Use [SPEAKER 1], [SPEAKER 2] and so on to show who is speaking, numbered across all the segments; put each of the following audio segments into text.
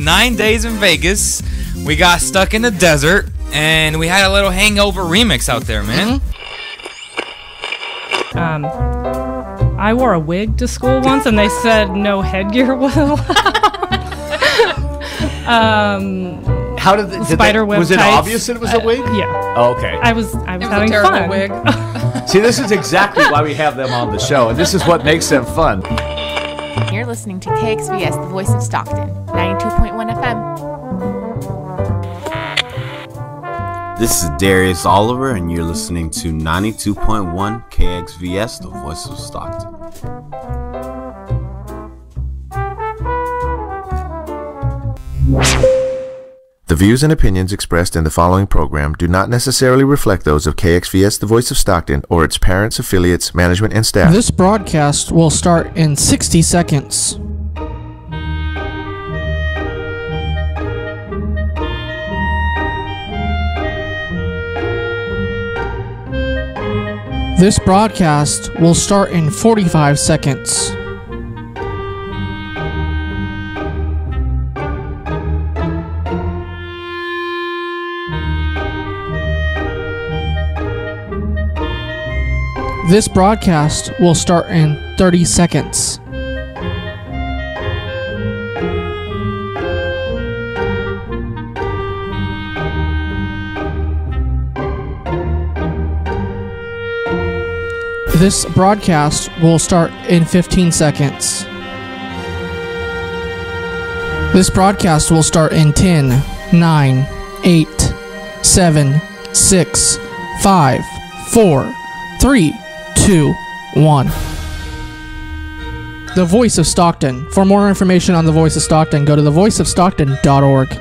[SPEAKER 1] 9 days in Vegas. We got stuck in the desert, and we had a little hangover remix out there, man.
[SPEAKER 2] I wore a wig to school once, and they said no headgear was allowed.
[SPEAKER 3] How did
[SPEAKER 2] spider web
[SPEAKER 3] was it
[SPEAKER 2] tights.
[SPEAKER 3] Obvious that it was a wig?
[SPEAKER 2] Yeah.
[SPEAKER 3] Oh, okay.
[SPEAKER 2] I was having
[SPEAKER 4] a terrible
[SPEAKER 2] fun.
[SPEAKER 4] wig.
[SPEAKER 3] See, this is exactly why we have them on the show, and this is what makes them fun.
[SPEAKER 5] You're listening to KXVS, the voice of Stockton, 92.1 FM.
[SPEAKER 6] This is Darius Oliver, and you're listening to 92.1 KXVS, the voice of Stockton.
[SPEAKER 7] The views and opinions expressed in the following program do not necessarily reflect those of KXVS, the voice of Stockton, or its parents, affiliates, management, and staff.
[SPEAKER 8] This broadcast will start in 60 seconds. This broadcast will start in 45 seconds. This broadcast will start in 30 seconds. This broadcast will start in 15 seconds. This broadcast will start in 10, 9, 8, 7, 6, 5, 4, 3, 2, 1. The Voice of Stockton. For more information on The Voice of Stockton, go to thevoiceofstockton.org.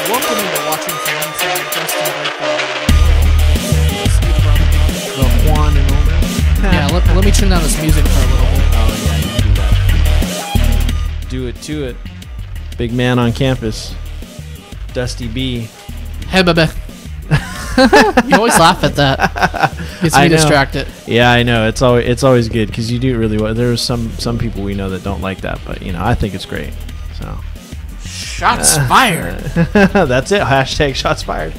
[SPEAKER 8] Welcome into watching from Ringside, Dustin,
[SPEAKER 9] The Juan and all that.
[SPEAKER 8] Yeah, let me turn down this music for a little bit.
[SPEAKER 9] Oh, yeah, you can do that. Do it to it. Big man on campus. Dusty B.
[SPEAKER 8] Hey, baby. You always laugh at that. Gets me distracted.
[SPEAKER 9] Yeah, I know. It's always good because you do it really well. There's some people we know that don't like that, but I think it's great. So.
[SPEAKER 8] Shots fired.
[SPEAKER 9] That's it. Hashtag shots fired.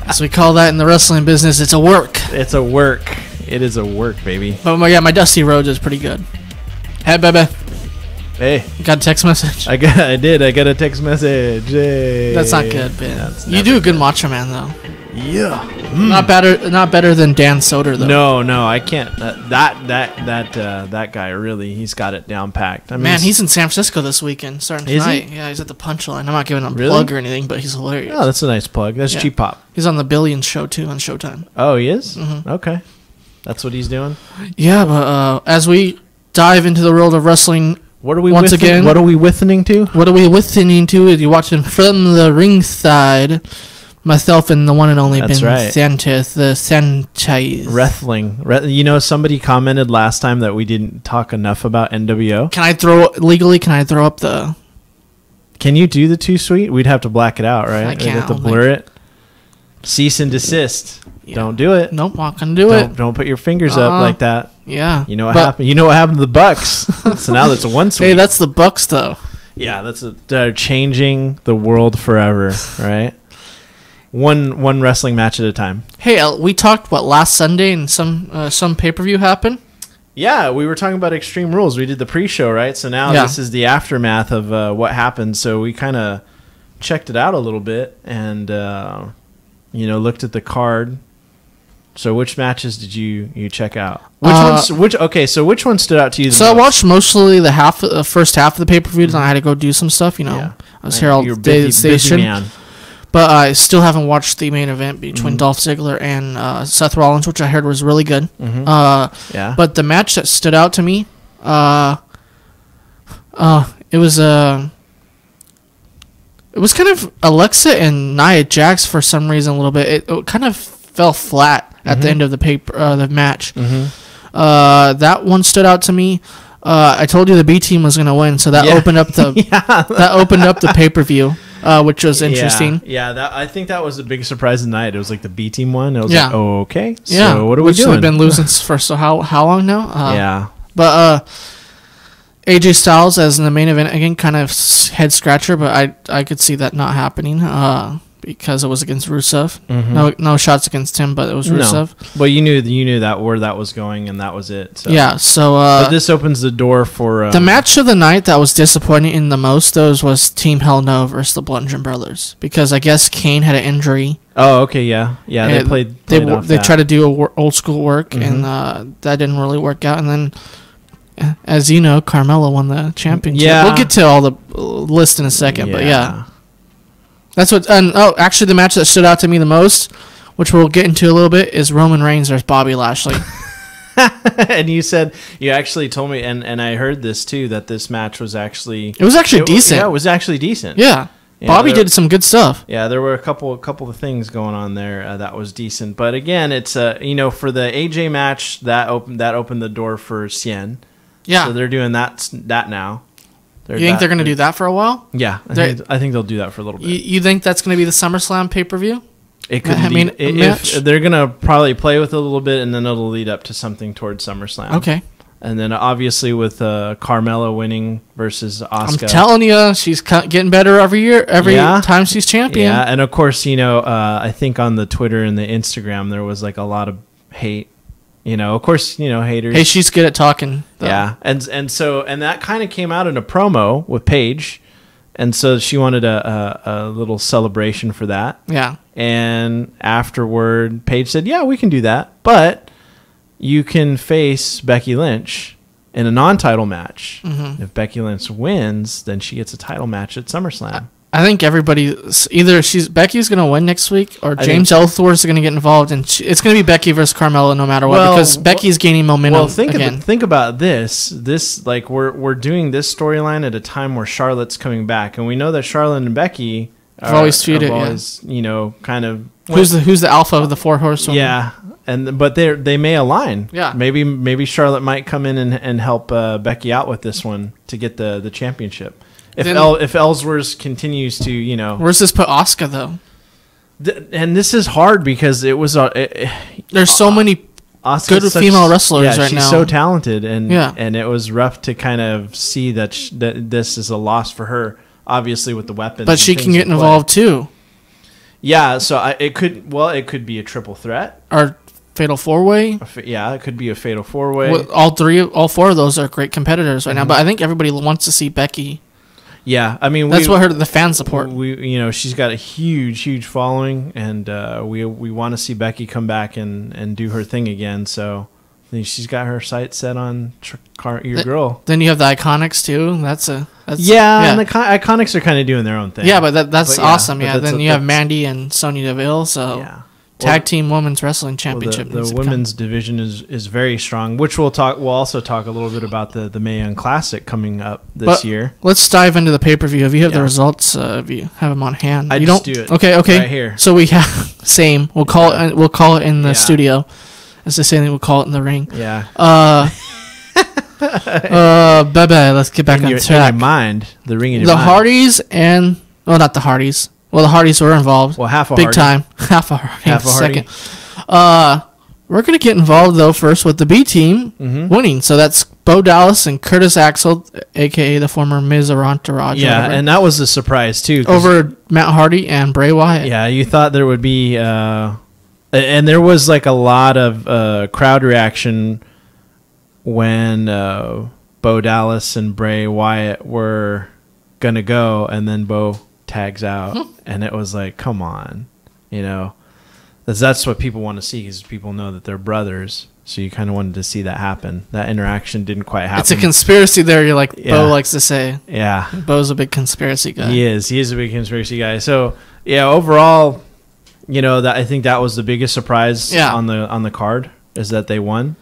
[SPEAKER 8] As we call that in the wrestling business, it's a work.
[SPEAKER 9] It's a work. It is a work, baby.
[SPEAKER 8] But my Dusty Rhodes is pretty good. Hey, baby.
[SPEAKER 9] Hey.
[SPEAKER 8] You got a text message?
[SPEAKER 9] I did. I got a text message. Hey.
[SPEAKER 8] That's not good, Ben. You do a good Macho Man, though.
[SPEAKER 9] Yeah.
[SPEAKER 8] Not better than Dan Soder, though.
[SPEAKER 9] No, I can't. That guy really, he's got it down packed. I mean,
[SPEAKER 8] Man, he's in San Francisco this weekend, starting tonight. Yeah, he's at the Punchline. I'm not giving him a plug or anything, but he's hilarious.
[SPEAKER 9] Oh, that's a nice plug. That's cheap pop.
[SPEAKER 8] He's on the Billions show too on Showtime.
[SPEAKER 9] Oh, he is?
[SPEAKER 8] Mm-hmm.
[SPEAKER 9] Okay. That's what he's doing?
[SPEAKER 8] Yeah, but as we dive into the world of wrestling,
[SPEAKER 9] what are we
[SPEAKER 8] once again?
[SPEAKER 9] What are we listening to?
[SPEAKER 8] What are we listening to? You're watching from the ringside. Myself and the one and only Ben Sanchez, the Sanchez.
[SPEAKER 9] Wrestling. Somebody commented last time that we didn't talk enough about NWO.
[SPEAKER 8] Can I throw up the...
[SPEAKER 9] Can you do the too sweet? We'd have to black it out, right?
[SPEAKER 8] I can't.
[SPEAKER 9] We'd have to blur it. Cease and desist. Yeah. Don't do it.
[SPEAKER 8] Nope, not gonna do it.
[SPEAKER 9] Don't put your fingers up like that.
[SPEAKER 8] Yeah.
[SPEAKER 9] You know what happened? You know what happened to the Bucks? So now that's one sweet.
[SPEAKER 8] Hey, that's the Bucks, though.
[SPEAKER 9] Yeah, they're changing the world forever, right? One wrestling match at a time.
[SPEAKER 8] Hey, we talked last Sunday and some pay-per-view happened.
[SPEAKER 9] Yeah, we were talking about Extreme Rules. We did the pre-show, right? So now this is the aftermath of what happened. So we kind of checked it out a little bit and looked at the card. So which matches did you check out? Which one stood out to you the most?
[SPEAKER 8] I watched mostly the first half of the pay-per-view, and I had to go do some stuff. I was here all day at the station. Busy man. But I still haven't watched the main event between Dolph Ziggler and Seth Rollins, which I heard was really good.
[SPEAKER 9] Mm-hmm.
[SPEAKER 8] But the match that stood out to me, it was kind of Alexa and Nia Jax for some reason a little bit. It kind of fell flat at the end of the match.
[SPEAKER 9] Mm-hmm.
[SPEAKER 8] That one stood out to me. I told you the B team was gonna win, so that opened up the that opened up the pay-per-view, which was interesting.
[SPEAKER 9] Yeah, I think that was a big surprise of the night. It was like the B team won. It was like, oh, okay.
[SPEAKER 8] Yeah.
[SPEAKER 9] So what are we doing?
[SPEAKER 8] We've been losing for how long now?
[SPEAKER 9] Yeah.
[SPEAKER 8] But AJ Styles as in the main event again, kind of head scratcher, but I could see that not happening because it was against Rusev. Mm-hmm. No shots against him, but it was Rusev.
[SPEAKER 9] No. Well, you knew that where that was going, and that was it. So.
[SPEAKER 8] Yeah. So
[SPEAKER 9] but this opens the door for
[SPEAKER 8] the match of the night that was disappointing in the most. Those was Team Hell No versus the Bludgeon Brothers, because I guess Kane had an injury.
[SPEAKER 9] Oh, okay, yeah. They played.
[SPEAKER 8] They tried to do old school work, and that didn't really work out. And then, as you know, Carmella won the championship.
[SPEAKER 9] Yeah.
[SPEAKER 8] We'll get to all the list in a second, but yeah. That's what. And actually, the match that stood out to me the most, which we'll get into a little bit, is Roman Reigns versus Bobby Lashley.
[SPEAKER 9] And you actually told me, and I heard this too, that this match was actually
[SPEAKER 8] decent.
[SPEAKER 9] Yeah, it was actually decent.
[SPEAKER 8] Yeah. Bobby did some good stuff.
[SPEAKER 9] Yeah, there were a couple of things going on there that was decent. But again, it's for the AJ match that opened the door for Cien.
[SPEAKER 8] Yeah.
[SPEAKER 9] So they're doing that now.
[SPEAKER 8] You think they're going to do that for a while?
[SPEAKER 9] Yeah, I think they'll do that for a little bit.
[SPEAKER 8] You think that's going to be the SummerSlam pay-per-view?
[SPEAKER 9] It could be. If they're going to probably play with it a little bit, and then it'll lead up to something towards SummerSlam.
[SPEAKER 8] Okay.
[SPEAKER 9] And then obviously with Carmella winning versus Asuka.
[SPEAKER 8] I'm telling you, she's getting better every time she's champion.
[SPEAKER 9] Yeah, and of course, I think on the Twitter and the Instagram there was like a lot of hate. Of course, haters.
[SPEAKER 8] Hey, she's good at talking, though.
[SPEAKER 9] Yeah, and that kind of came out in a promo with Paige, and so she wanted a little celebration for that.
[SPEAKER 8] Yeah.
[SPEAKER 9] And afterward, Paige said, "Yeah, we can do that, but you can face Becky Lynch in a non-title match. Mm-hmm. If Becky Lynch wins, then she gets a title match at SummerSlam."
[SPEAKER 8] I think Becky's going to win next week, or James Ellsworth is going to get involved, and it's going to be Becky versus Carmella no matter what, because Becky's gaining momentum. Well,
[SPEAKER 9] think about this. This like we're doing this storyline at a time where Charlotte's coming back, and we know that Charlotte and Becky
[SPEAKER 8] have always feuded.
[SPEAKER 9] Kind of
[SPEAKER 8] who's the alpha of the four horsewomen?
[SPEAKER 9] Yeah. But they may align.
[SPEAKER 8] Yeah.
[SPEAKER 9] Maybe Charlotte might come in and help Becky out with this one to get the championship. If Ellsworth continues to,
[SPEAKER 8] where's this put Asuka though?
[SPEAKER 9] And this is hard because it was
[SPEAKER 8] there's so many good female wrestlers right now.
[SPEAKER 9] She's so talented, and it was rough to kind of see that this is a loss for her. Obviously with the weapons,
[SPEAKER 8] but she can get involved too.
[SPEAKER 9] Yeah, so it could be a triple threat
[SPEAKER 8] or fatal four-way.
[SPEAKER 9] Yeah, it could be a fatal four-way.
[SPEAKER 8] Well, all four of those are great competitors right now, but I think everybody wants to see Becky.
[SPEAKER 9] Yeah, I mean
[SPEAKER 8] that's what the fans support.
[SPEAKER 9] She's got a huge following, and we want to see Becky come back and do her thing again. So I think she's got her sights set on your girl.
[SPEAKER 8] Then you have the Iconics too. And
[SPEAKER 9] the Iconics are kind of doing their own thing.
[SPEAKER 8] Yeah, but that's awesome. Yeah, then you have Mandy and Sonya Deville. So yeah. Tag Team Women's Wrestling Championship.
[SPEAKER 9] The women's division is very strong, which we'll also talk a little bit about the Mae Young Classic coming up this year.
[SPEAKER 8] Let's dive into the pay-per-view. If you have the results, if you have them on hand.
[SPEAKER 9] Do it.
[SPEAKER 8] Okay.
[SPEAKER 9] Right here.
[SPEAKER 8] So we have same. We'll call it in the studio. As they say, we'll call it in the ring.
[SPEAKER 9] Yeah.
[SPEAKER 8] Bebe, let's get back on track.
[SPEAKER 9] In your mind, the ring in your mind.
[SPEAKER 8] The Hardys and not the Hardys. Well, the Hardys were involved.
[SPEAKER 9] Well, half a
[SPEAKER 8] big
[SPEAKER 9] Hardy.
[SPEAKER 8] Time. Half a Hardy. Second. We're going to get involved, though, first with the B team winning. So that's Bo Dallas and Curtis Axel, a.k.a. the former Miz or Entourage.
[SPEAKER 9] Yeah, and that was a surprise, too.
[SPEAKER 8] Over Matt Hardy and Bray Wyatt.
[SPEAKER 9] Yeah, you thought there would be... and there was like a lot of crowd reaction when Bo Dallas and Bray Wyatt were going to go, and then Bo tags out, and it was like, come on, that's what people want to see, because people know that they're brothers, so you kind of wanted to see that happen. That interaction didn't quite happen.
[SPEAKER 8] It's a conspiracy there, Bo likes to say.
[SPEAKER 9] Yeah,
[SPEAKER 8] Bo's a big conspiracy guy.
[SPEAKER 9] He is a big conspiracy guy. So yeah, overall, I think that was the biggest surprise on the card, is that they won.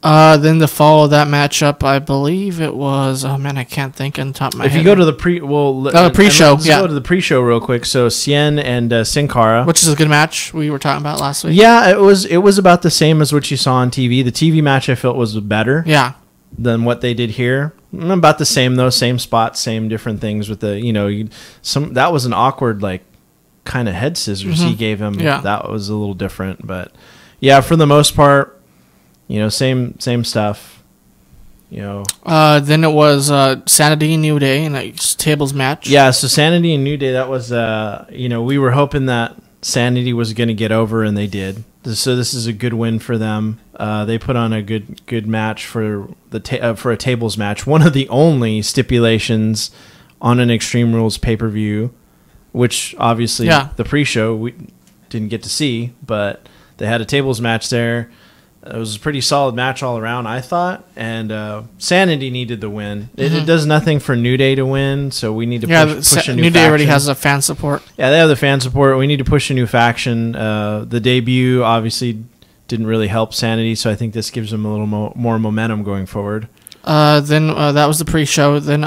[SPEAKER 8] Then to follow that matchup, I believe it was. Oh man, I can't think on top of my head.
[SPEAKER 9] If you go to the pre-show,
[SPEAKER 8] let's
[SPEAKER 9] go to the pre-show real quick. So Cien and Sin Cara,
[SPEAKER 8] which is a good match we were talking about last week.
[SPEAKER 9] Yeah, it was about the same as what you saw on TV. The TV match I felt was better.
[SPEAKER 8] Yeah,
[SPEAKER 9] than what they did here. About the same though, same spots, same different things with the that was an awkward like kind of head scissors he gave him.
[SPEAKER 8] Yeah.
[SPEAKER 9] That was a little different, but yeah, for the most part, same stuff.
[SPEAKER 8] Then it was Sanity and New Day in a tables match.
[SPEAKER 9] Yeah, so Sanity and New Day, that was we were hoping that Sanity was going to get over, and they did. So this is a good win for them. They put on a good match for for a tables match. One of the only stipulations on an Extreme Rules pay-per-view, which obviously the pre-show we didn't get to see, but they had a tables match there. It was a pretty solid match all around, I thought, and Sanity needed the win. It does nothing for New Day to win, so we need to push a new
[SPEAKER 8] New Day
[SPEAKER 9] faction.
[SPEAKER 8] already has a fan support.
[SPEAKER 9] Yeah, they have the fan support. We need to push a new faction. The debut obviously didn't really help Sanity, so I think this gives them a little more momentum going forward.
[SPEAKER 8] Then that was the pre-show. Then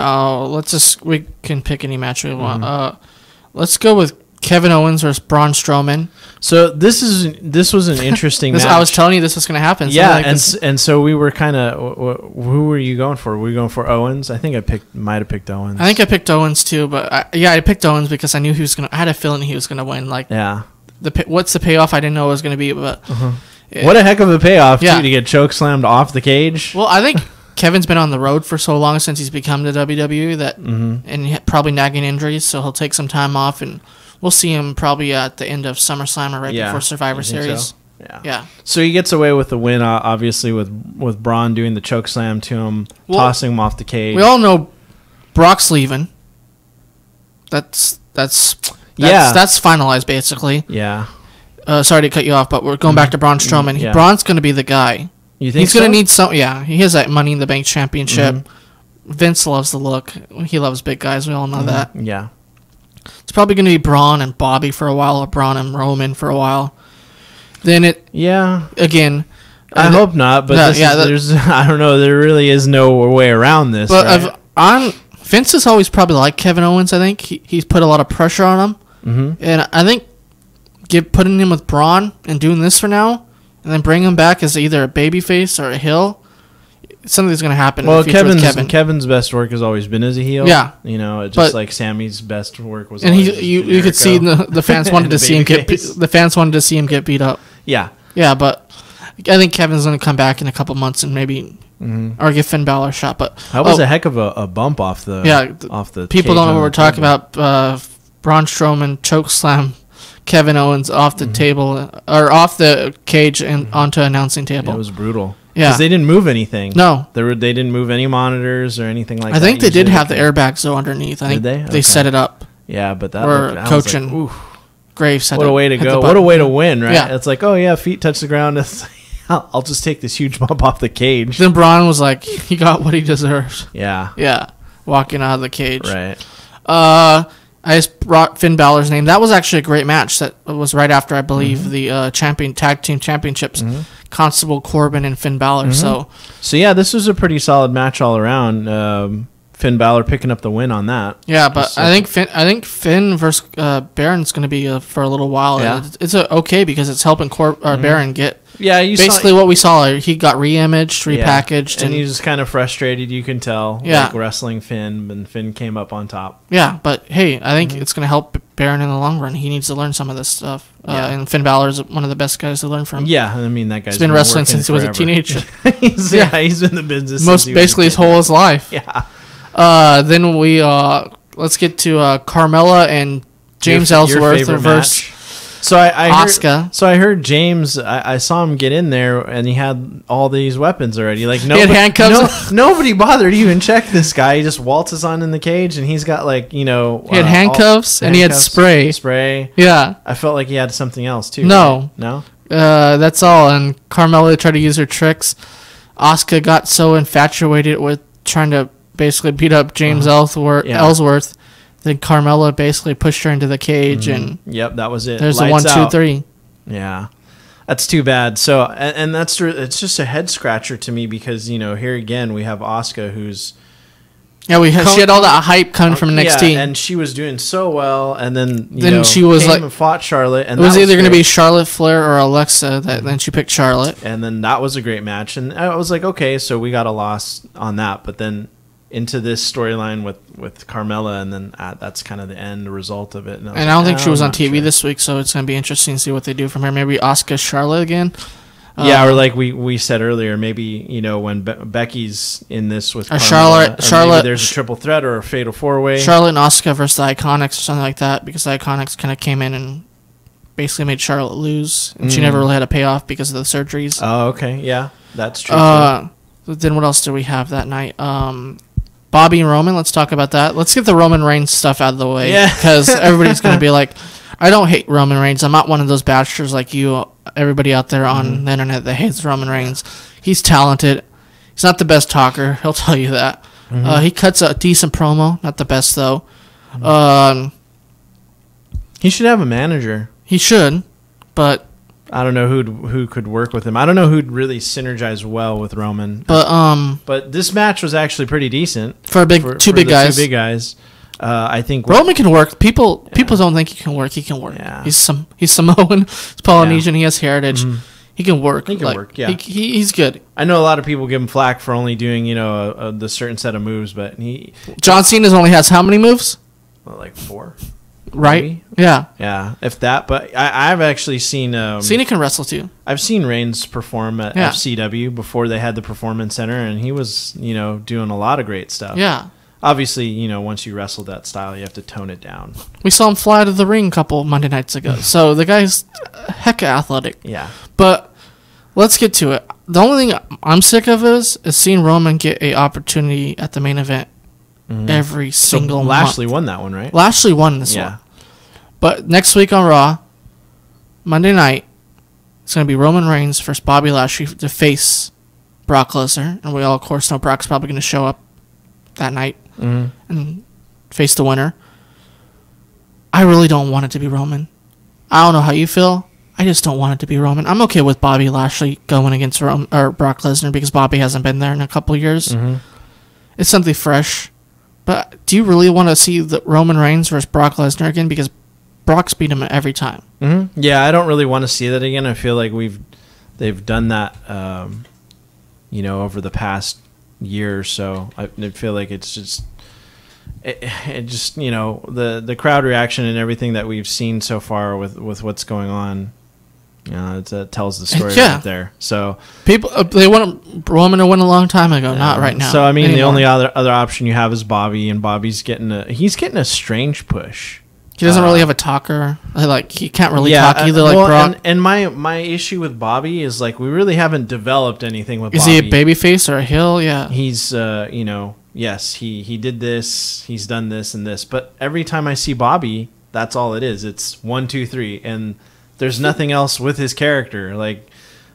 [SPEAKER 8] we can pick any match we want. Let's go with Kevin Owens versus Braun Strowman.
[SPEAKER 9] So this was an interesting match.
[SPEAKER 8] I was telling you this was going to happen.
[SPEAKER 9] Yeah, and so we were kind of, who were you going for? Were you going for Owens? I think I might have picked Owens.
[SPEAKER 8] I think I picked Owens too, but I picked Owens because I knew he was going to, I had a feeling he was going to win. Like,
[SPEAKER 9] yeah.
[SPEAKER 8] What's the payoff? I didn't know it was going to be, but.
[SPEAKER 9] What a heck of a payoff, too, to get chokeslammed off the cage.
[SPEAKER 8] Well, I think Kevin's been on the road for so long since he's become the WWE that, and probably nagging injuries, so he'll take some time off, and we'll see him probably at the end of SummerSlam or right before Survivor Series.
[SPEAKER 9] So? Yeah. So he gets away with the win, obviously, with Braun doing the chokeslam to him, tossing him off the cage.
[SPEAKER 8] We all know Brock's leaving. That's finalized, basically.
[SPEAKER 9] Yeah.
[SPEAKER 8] Sorry to cut you off, but we're going back to Braun Strowman.
[SPEAKER 9] Yeah.
[SPEAKER 8] Braun's going to be the guy.
[SPEAKER 9] You think
[SPEAKER 8] he's going to need some? Yeah, he has that Money in the Bank championship. Vince loves the look. He loves big guys. We all know that.
[SPEAKER 9] Yeah.
[SPEAKER 8] It's probably going to be Braun and Bobby for a while, or Braun and Roman for a while. Then again.
[SPEAKER 9] I hope not, but there's I don't know. There really is no way around this.
[SPEAKER 8] But right? Vince has always probably liked Kevin Owens. I think he's put a lot of pressure on him, and I think putting him with Braun and doing this for now, and then bring him back as either a babyface or a heel, something's going to happen.
[SPEAKER 9] Well,
[SPEAKER 8] in the future with
[SPEAKER 9] Kevin's best work has always been as a heel.
[SPEAKER 8] Yeah,
[SPEAKER 9] just like Sammy's best work was.
[SPEAKER 8] And you could see the fans wanted to see him get beat up.
[SPEAKER 9] Yeah,
[SPEAKER 8] but I think Kevin's going to come back in a couple months and maybe or give Finn Balor a shot. But
[SPEAKER 9] that was a heck of a bump off the
[SPEAKER 8] people don't know what we're talking about. Braun Strowman chokeslam Kevin Owens off the table or off the cage and onto announcing table.
[SPEAKER 9] It was brutal.
[SPEAKER 8] Yeah,
[SPEAKER 9] because they didn't move anything.
[SPEAKER 8] No,
[SPEAKER 9] they didn't move any monitors or anything like that.
[SPEAKER 8] I think they did have the airbags though underneath. I think they set it up.
[SPEAKER 9] Yeah, but that
[SPEAKER 8] were coaching. Graves said,
[SPEAKER 9] "What a way to go! What a way to win!" Right? Yeah. It's like, oh yeah, feet touch the ground. I'll just take this huge bump off the cage.
[SPEAKER 8] Then Braun was like, he got what he deserves.
[SPEAKER 9] Yeah,
[SPEAKER 8] walking out of the cage.
[SPEAKER 9] Right.
[SPEAKER 8] I just brought Finn Balor's name. That was actually a great match. That was right after, I believe, the tag team championships. Constable Corbin and Finn Balor. So
[SPEAKER 9] yeah, this was a pretty solid match all around. Finn Balor picking up the win on that.
[SPEAKER 8] Yeah, but I think Finn versus Baron's going to be for a little while.
[SPEAKER 9] Yeah.
[SPEAKER 8] It's okay because it's helping Baron get.
[SPEAKER 9] Yeah,
[SPEAKER 8] basically what we saw. He got re-imaged, repackaged,
[SPEAKER 9] and he was kind of frustrated. You can tell.
[SPEAKER 8] Yeah,
[SPEAKER 9] like wrestling Finn, and Finn came up on top.
[SPEAKER 8] Yeah, but hey, I think it's going to help Baron in the long run. He needs to learn some of this stuff. And Finn Balor is one of the best guys to learn from.
[SPEAKER 9] Yeah, I mean that guy's
[SPEAKER 8] been wrestling since he was a teenager.
[SPEAKER 9] he's been in the business
[SPEAKER 8] basically his whole life.
[SPEAKER 9] Yeah.
[SPEAKER 8] Then we let's get to Carmella and James Ellsworth versus.
[SPEAKER 9] So I
[SPEAKER 8] Asuka.
[SPEAKER 9] I heard James. I saw him get in there, and he had all these weapons already. Like
[SPEAKER 8] he had handcuffs.
[SPEAKER 9] Nobody bothered to even check this guy. He just waltzes on in the cage, and he's got he
[SPEAKER 8] had handcuffs and he had spray. Yeah.
[SPEAKER 9] I felt like he had something else too.
[SPEAKER 8] No.
[SPEAKER 9] Right? No.
[SPEAKER 8] That's all. And Carmella tried to use her tricks. Asuka got so infatuated with trying to basically beat up James Ellsworth. Then Carmella basically pushed her into the cage, and
[SPEAKER 9] that was it.
[SPEAKER 8] There's
[SPEAKER 9] Lights
[SPEAKER 8] the 1,
[SPEAKER 9] out.
[SPEAKER 8] 2, 3.
[SPEAKER 9] Yeah, that's too bad. So, and it's just a head scratcher to me because here again we have Asuka who's
[SPEAKER 8] Yeah, she had all that hype coming from NXT.
[SPEAKER 9] Yeah, and she was doing so well, and then
[SPEAKER 8] she was
[SPEAKER 9] came and fought Charlotte, and
[SPEAKER 8] it was either going to be Charlotte Flair or Alexa. Then she picked Charlotte,
[SPEAKER 9] and then that was a great match. And I was like, okay, so we got a loss on that, but then into this storyline with Carmella, and then that's kind of the end result of it. And
[SPEAKER 8] I don't think she was on TV this week, so it's going to be interesting to see what they do from here. Maybe Asuka Charlotte again.
[SPEAKER 9] Yeah, or like we said earlier, maybe when Becky's in this with
[SPEAKER 8] Carmella, Charlotte,
[SPEAKER 9] maybe there's a triple threat or a fatal 4-way.
[SPEAKER 8] Charlotte and Asuka versus the Iconics or something like that, because the Iconics kind of came in and basically made Charlotte lose, and she never really had a payoff because of the surgeries.
[SPEAKER 9] Oh, okay, yeah, that's true.
[SPEAKER 8] Then what else do we have that night? Bobby and Roman. Let's talk about that. Let's get the Roman Reigns stuff out of the way, because everybody's going to be like, I don't hate Roman Reigns. I'm not one of those bachelors like you, everybody out there on the internet that hates Roman Reigns. He's talented. He's not the best talker. He'll tell you that. He cuts a decent promo. Not the best, though.
[SPEAKER 9] He should have a manager.
[SPEAKER 8] He should, but
[SPEAKER 9] I don't know who could work with him. I don't know who'd really synergize well with Roman.
[SPEAKER 8] But
[SPEAKER 9] this match was actually pretty decent
[SPEAKER 8] for two big guys.
[SPEAKER 9] I think
[SPEAKER 8] Roman can work. People don't think he can work. He can work.
[SPEAKER 9] Yeah.
[SPEAKER 8] He's Samoan. He's Polynesian. Yeah. He has heritage. He can work.
[SPEAKER 9] He can work. Yeah,
[SPEAKER 8] he's good.
[SPEAKER 9] I know a lot of people give him flack for only doing the certain set of moves, but
[SPEAKER 8] John Cena only has how many moves?
[SPEAKER 9] Well, like 4.
[SPEAKER 8] Right?
[SPEAKER 9] Maybe?
[SPEAKER 8] Yeah,
[SPEAKER 9] if that. But I've actually seen
[SPEAKER 8] Cena can wrestle too.
[SPEAKER 9] I've seen Reigns perform at FCW before they had the Performance Center, and he was doing a lot of great stuff.
[SPEAKER 8] Yeah.
[SPEAKER 9] Obviously, once you wrestle that style, you have to tone it down.
[SPEAKER 8] We saw him fly to the ring a couple Monday nights ago. So the guy's hecka athletic.
[SPEAKER 9] Yeah.
[SPEAKER 8] But let's get to it. The only thing I'm sick of is seeing Roman get an opportunity at the main event every single month.
[SPEAKER 9] Lashley won that one, right?
[SPEAKER 8] Lashley won this one. But next week on Raw, Monday night, it's going to be Roman Reigns versus Bobby Lashley to face Brock Lesnar. And we all, of course, know Brock's probably going to show up that night and face the winner. I really don't want it to be Roman. I don't know how you feel. I just don't want it to be Roman. I'm okay with Bobby Lashley going against Brock Lesnar because Bobby hasn't been there in a couple years. It's something fresh. But do you really want to see the Roman Reigns versus Brock Lesnar again? Because Brock's beat him every time.
[SPEAKER 9] Yeah, I don't really want to see that again. I feel like they've done that, over the past year or so. I feel like it's just the crowd reaction and everything that we've seen so far with what's going on. It tells the story right there. So
[SPEAKER 8] people they want Roman to win a long time ago, not right now.
[SPEAKER 9] So I mean, the only other option you have is Bobby, and Bobby's getting a strange push.
[SPEAKER 8] He doesn't really have a talker. He can't really talk either. Brock.
[SPEAKER 9] And my issue with Bobby is we really haven't developed anything with Bobby.
[SPEAKER 8] Is he a babyface or a heel? Yeah.
[SPEAKER 9] He's yes, he did this, he's done this and this, but every time I see Bobby, that's all it is. It's 1, 2, 3, and there's nothing else with his character.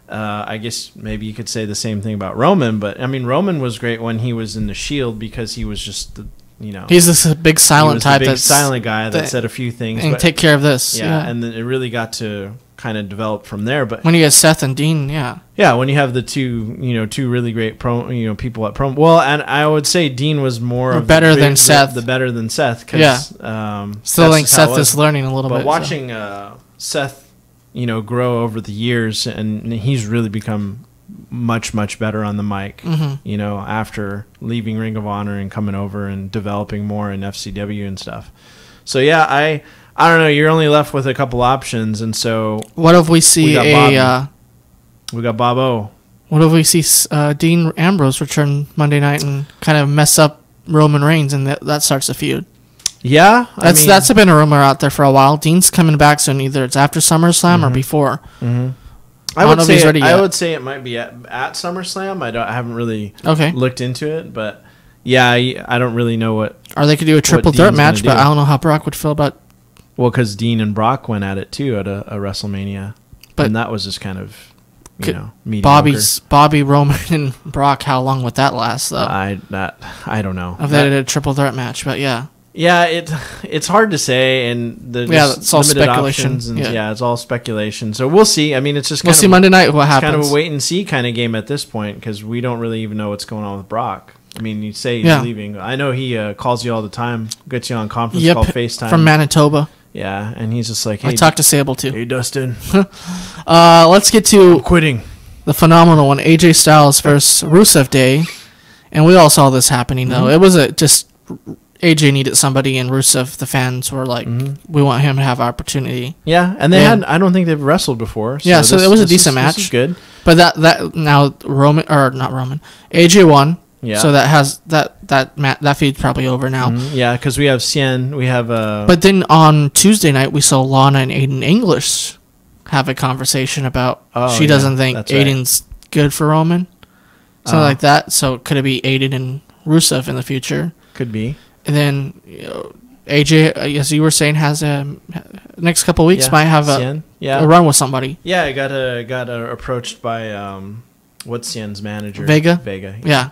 [SPEAKER 9] I guess maybe you could say the same thing about Roman, but I mean Roman was great when he was in the Shield because he was just
[SPEAKER 8] he's this big silent type,
[SPEAKER 9] silent guy that said a few things
[SPEAKER 8] and take care of this. Yeah,
[SPEAKER 9] and then it really got to kind of develop from there. But
[SPEAKER 8] when you get Seth and Dean,
[SPEAKER 9] when you have the two really great people at promo. Well, and I would say Dean was more
[SPEAKER 8] better than Seth,
[SPEAKER 9] the better than Seth.
[SPEAKER 8] Still think Seth is learning a little bit.
[SPEAKER 9] But watching Seth, grow over the years, and he's really become much better on the mic. After leaving Ring of Honor and coming over and developing more in FCW and stuff. So I don't know. You're only left with a couple options, and so
[SPEAKER 8] what if we see
[SPEAKER 9] we got Bob O.
[SPEAKER 8] What if we see Dean Ambrose return Monday night and kind of mess up Roman Reigns, and that starts a feud?
[SPEAKER 9] Yeah,
[SPEAKER 8] that's been a rumor out there for a while. Dean's coming back soon. Either it's after SummerSlam or before.
[SPEAKER 9] I would say it might be at SummerSlam. I haven't really looked into it, but I don't really know what.
[SPEAKER 8] Or they could do a triple threat match, but I don't know how Brock would feel about.
[SPEAKER 9] Well, because Dean and Brock went at it too at a WrestleMania, and that was just kind of mediocre.
[SPEAKER 8] Bobby, Roman, and Brock. How long would that last though?
[SPEAKER 9] I don't know.
[SPEAKER 8] If they did a triple threat match, but yeah.
[SPEAKER 9] Yeah, it's hard to say, and
[SPEAKER 8] it's all speculation.
[SPEAKER 9] It's all speculation. So we'll see. I mean, it's just
[SPEAKER 8] we'll see Monday night what happens.
[SPEAKER 9] Kind of a wait and see kind of game at this point because we don't really even know what's going on with Brock. I mean, you say he's leaving. I know he calls you all the time, gets you on conference call, FaceTime.
[SPEAKER 8] From Manitoba.
[SPEAKER 9] Yeah, and he's just like, hey.
[SPEAKER 8] I talked to Sable, too.
[SPEAKER 9] Hey, Dustin.
[SPEAKER 8] Let's get to
[SPEAKER 9] I'm quitting.
[SPEAKER 8] The phenomenal one, AJ Styles versus Rusev Day. And we all saw this happening, though. It was just AJ needed somebody, and Rusev, the fans were like, we want him to have opportunity.
[SPEAKER 9] Yeah, and they had, I don't think they've wrestled before.
[SPEAKER 8] So so it was a decent match.
[SPEAKER 9] This is good.
[SPEAKER 8] But that now AJ won.
[SPEAKER 9] Yeah.
[SPEAKER 8] So that has that feed's probably over now.
[SPEAKER 9] Yeah, because we have Cien, we have
[SPEAKER 8] But then on Tuesday night we saw Lana and Aiden English have a conversation about she doesn't think Aiden's good for Roman. Something like that. So could it be Aiden and Rusev in the future?
[SPEAKER 9] Could be.
[SPEAKER 8] And then AJ, as you were saying, has next couple of weeks might have a run with somebody.
[SPEAKER 9] Yeah, I got approached by what's Cien's manager?
[SPEAKER 8] Vega.
[SPEAKER 9] Yeah.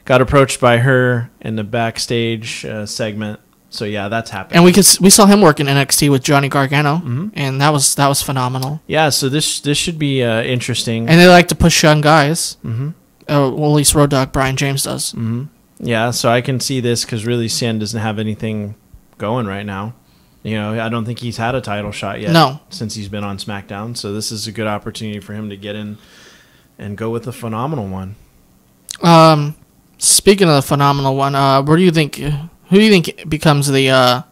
[SPEAKER 9] Got approached by her in the backstage segment. So yeah, that's happening.
[SPEAKER 8] And we saw him work in NXT with Johnny Gargano, and that was phenomenal.
[SPEAKER 9] Yeah, so this should be interesting.
[SPEAKER 8] And they like to push young guys. Well, at least Road Dogg Brian James does.
[SPEAKER 9] Yeah, so I can see this because really Cien doesn't have anything going right now. You know, I don't think he's had a title shot yet.
[SPEAKER 8] No.
[SPEAKER 9] Since he's been on SmackDown. So this is a good opportunity for him to get in and go with the phenomenal one.
[SPEAKER 8] Speaking of the phenomenal one, who do you think becomes the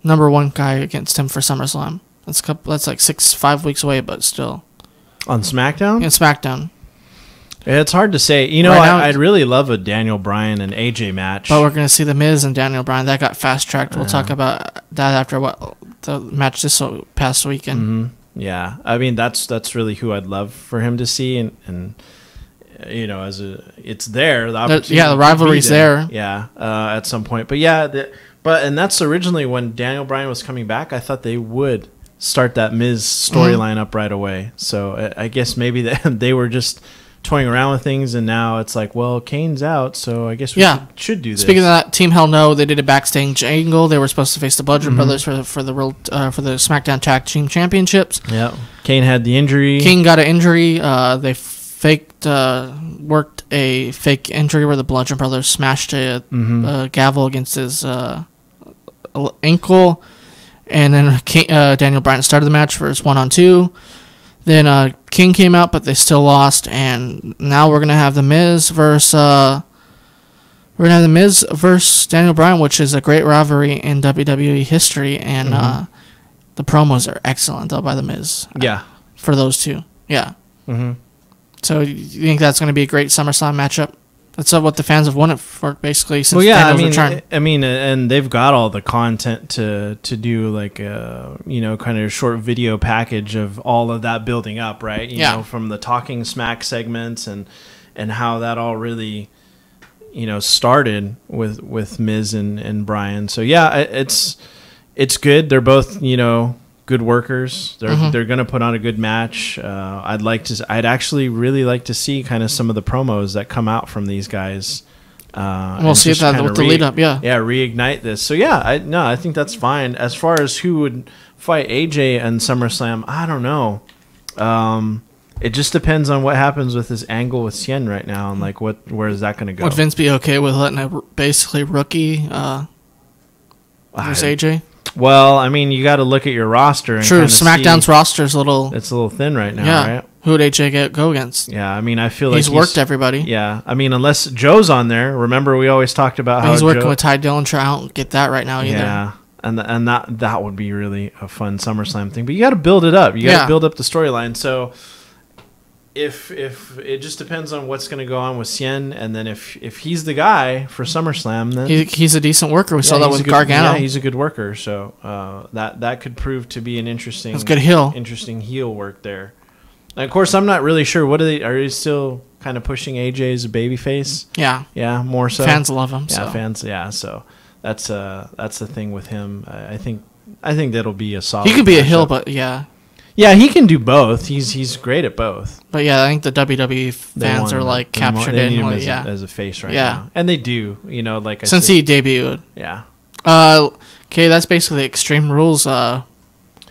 [SPEAKER 8] number one guy against him for SummerSlam? That's like 5 weeks away, but still.
[SPEAKER 9] On SmackDown?
[SPEAKER 8] Yeah, SmackDown.
[SPEAKER 9] It's hard to say. You know, I'd really love a Daniel Bryan and AJ match.
[SPEAKER 8] But we're going to see The Miz and Daniel Bryan. That got fast-tracked. We'll talk about that after the match this past weekend.
[SPEAKER 9] Yeah. I mean, that's really who I'd love for him to see. And you know, it's there.
[SPEAKER 8] The rivalry's there.
[SPEAKER 9] Yeah, at some point. But yeah, and that's originally when Daniel Bryan was coming back. I thought they would start that Miz storyline up right away. So I guess maybe they were just toying around with things, and now it's like, well, Kane's out, so I guess we should do this.
[SPEAKER 8] Speaking of that, Team Hell No, they did a backstage angle. They were supposed to face the Bludgeon Brothers for the the SmackDown Tag Team Championships.
[SPEAKER 9] Yeah, Kane had the injury.
[SPEAKER 8] Kane got an injury. They worked a fake injury where the Bludgeon Brothers smashed a gavel against his ankle, and then Daniel Bryan started the match for his 1-on-2. Then King came out, but they still lost, and now we're gonna have the Miz versus Daniel Bryan, which is a great rivalry in WWE history, and the promos are excellent though by the Miz.
[SPEAKER 9] Yeah,
[SPEAKER 8] for those two. Yeah. So you think that's gonna be a great SummerSlam matchup? That's what the fans have wanted for basically since Daniel's return.
[SPEAKER 9] I mean, and they've got all the content to do like a kind of short video package of all of that building up, right? You know, from the Talking Smack segments and how that all really started with Miz and Bryan. So yeah, it's good. They're both good workers. They're going to put on a good match. I'd actually really like to see kind of some of the promos that come out from these guys.
[SPEAKER 8] We'll see if that with the lead up. Yeah,
[SPEAKER 9] reignite this. So yeah, I think that's fine. As far as who would fight AJ and SummerSlam, I don't know. It just depends on what happens with this angle with Cien right now, and like where is that going to go?
[SPEAKER 8] Would Vince be okay with letting a basically rookie versus AJ?
[SPEAKER 9] Well, I mean, you got to look at your roster. And
[SPEAKER 8] true, SmackDown's roster is it's
[SPEAKER 9] a little thin right now, right?
[SPEAKER 8] Who would AJ go against?
[SPEAKER 9] Yeah, I mean, I feel like
[SPEAKER 8] he's worked everybody.
[SPEAKER 9] Yeah, I mean, unless Joe's on there. Remember, we always talked about how
[SPEAKER 8] he's working with Ty Dillinger. I don't get that right now either.
[SPEAKER 9] Yeah, and that would be really a fun SummerSlam thing. But you got to build it up. You got to build up the storyline. So if it just depends on what's going to go on with Cien, and then if he's the guy for SummerSlam, then
[SPEAKER 8] he's a decent worker. We saw that with Gargano.
[SPEAKER 9] Yeah, he's a good worker. So that could prove to be an interesting.
[SPEAKER 8] That's good heel.
[SPEAKER 9] Interesting heel work there. And of course, I'm not really sure. Are they still kind of pushing AJ as a babyface?
[SPEAKER 8] Yeah.
[SPEAKER 9] Yeah, more so.
[SPEAKER 8] Fans love him.
[SPEAKER 9] Yeah, fans. Yeah, so that's the thing with him. I think that'll be a solid.
[SPEAKER 8] He could be a heel, but yeah.
[SPEAKER 9] Yeah, he can do both. He's great at both.
[SPEAKER 8] But yeah, I think the WWE fans are like captured in
[SPEAKER 9] as a face right now. And they do, like
[SPEAKER 8] since he debuted.
[SPEAKER 9] Yeah.
[SPEAKER 8] Okay, that's basically Extreme Rules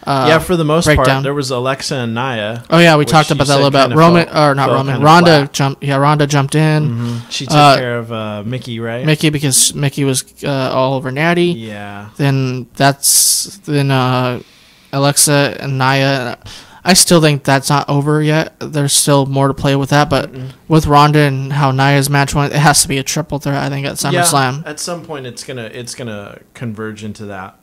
[SPEAKER 9] for the most
[SPEAKER 8] breakdown.
[SPEAKER 9] part, there was Alexa and Nia.
[SPEAKER 8] Oh yeah, we talked about that a little bit. Ronda jumped. Yeah, Ronda jumped in.
[SPEAKER 9] Mm-hmm. She took care of Mickey, right?
[SPEAKER 8] Mickey, because Mickey was all over Natty.
[SPEAKER 9] Yeah.
[SPEAKER 8] Then Alexa and Nia. I still think that's not over yet. There's still more to play with that, but with Ronda and how Nia's match went, it has to be a triple threat. I think at SummerSlam.
[SPEAKER 9] At some point, it's gonna converge into that.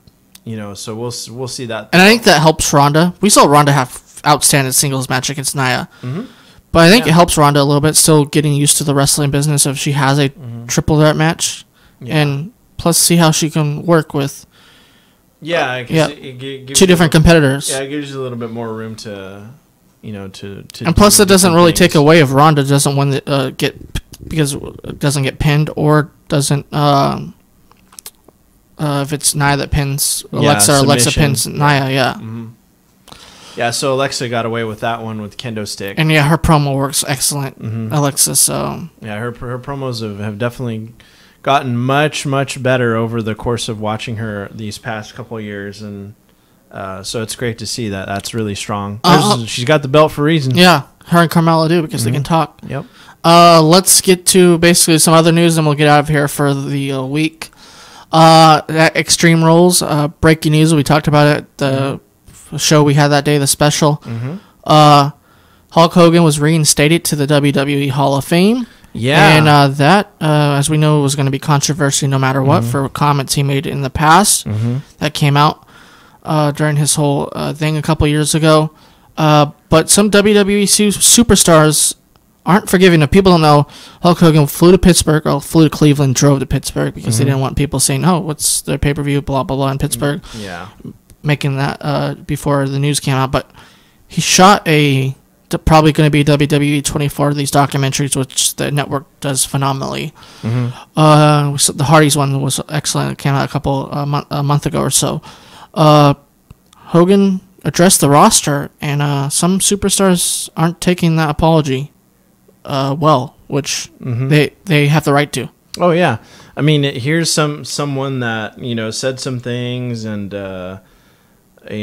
[SPEAKER 9] So we'll see that.
[SPEAKER 8] And I think that helps Ronda. We saw Ronda have outstanding singles match against Nia. Mm-hmm. But I think it helps Ronda a little bit, still getting used to the wrestling business if she has a triple threat match. Yeah. And plus see how she can work with
[SPEAKER 9] it
[SPEAKER 8] two different competitors.
[SPEAKER 9] Yeah, it gives you a little bit more room to
[SPEAKER 8] and plus it doesn't really take away if Ronda doesn't win doesn't get pinned or doesn't if it's Nia that pins Alexa or Alexa pins Nia,
[SPEAKER 9] Mm-hmm. Yeah, so Alexa got away with that one with kendo stick.
[SPEAKER 8] And her promo works excellent, Alexa, so...
[SPEAKER 9] Yeah, her promos have definitely gotten much, much better over the course of watching her these past couple of years, and so it's great to see that. That's really strong. She's got the belt for a reason.
[SPEAKER 8] Yeah, her and Carmella do, because they can talk.
[SPEAKER 9] Yep.
[SPEAKER 8] Let's get to basically some other news, and we'll get out of here for the week. That Extreme Rules, breaking news, we talked about it, the show we had that day, the special. Hulk Hogan was reinstated to the WWE Hall of Fame.
[SPEAKER 9] Yeah.
[SPEAKER 8] And that, as we know, was going to be controversy no matter what for comments he made in the past that came out during his whole thing a couple years ago. But some WWE superstars aren't forgiving. If people don't know, Hulk Hogan flew to Pittsburgh, or flew to Cleveland, drove to Pittsburgh because they didn't want people saying, "Oh, what's their pay-per-view?" Blah blah blah in Pittsburgh.
[SPEAKER 9] Yeah,
[SPEAKER 8] making that before the news came out. But he shot probably going to be WWE 24 of these documentaries, which the network does phenomenally. The Hardys one was excellent. It came out a month ago or so. Hogan addressed the roster, and some superstars aren't taking that apology which they have the right to.
[SPEAKER 9] Oh yeah, I mean, here's someone that said some things, and it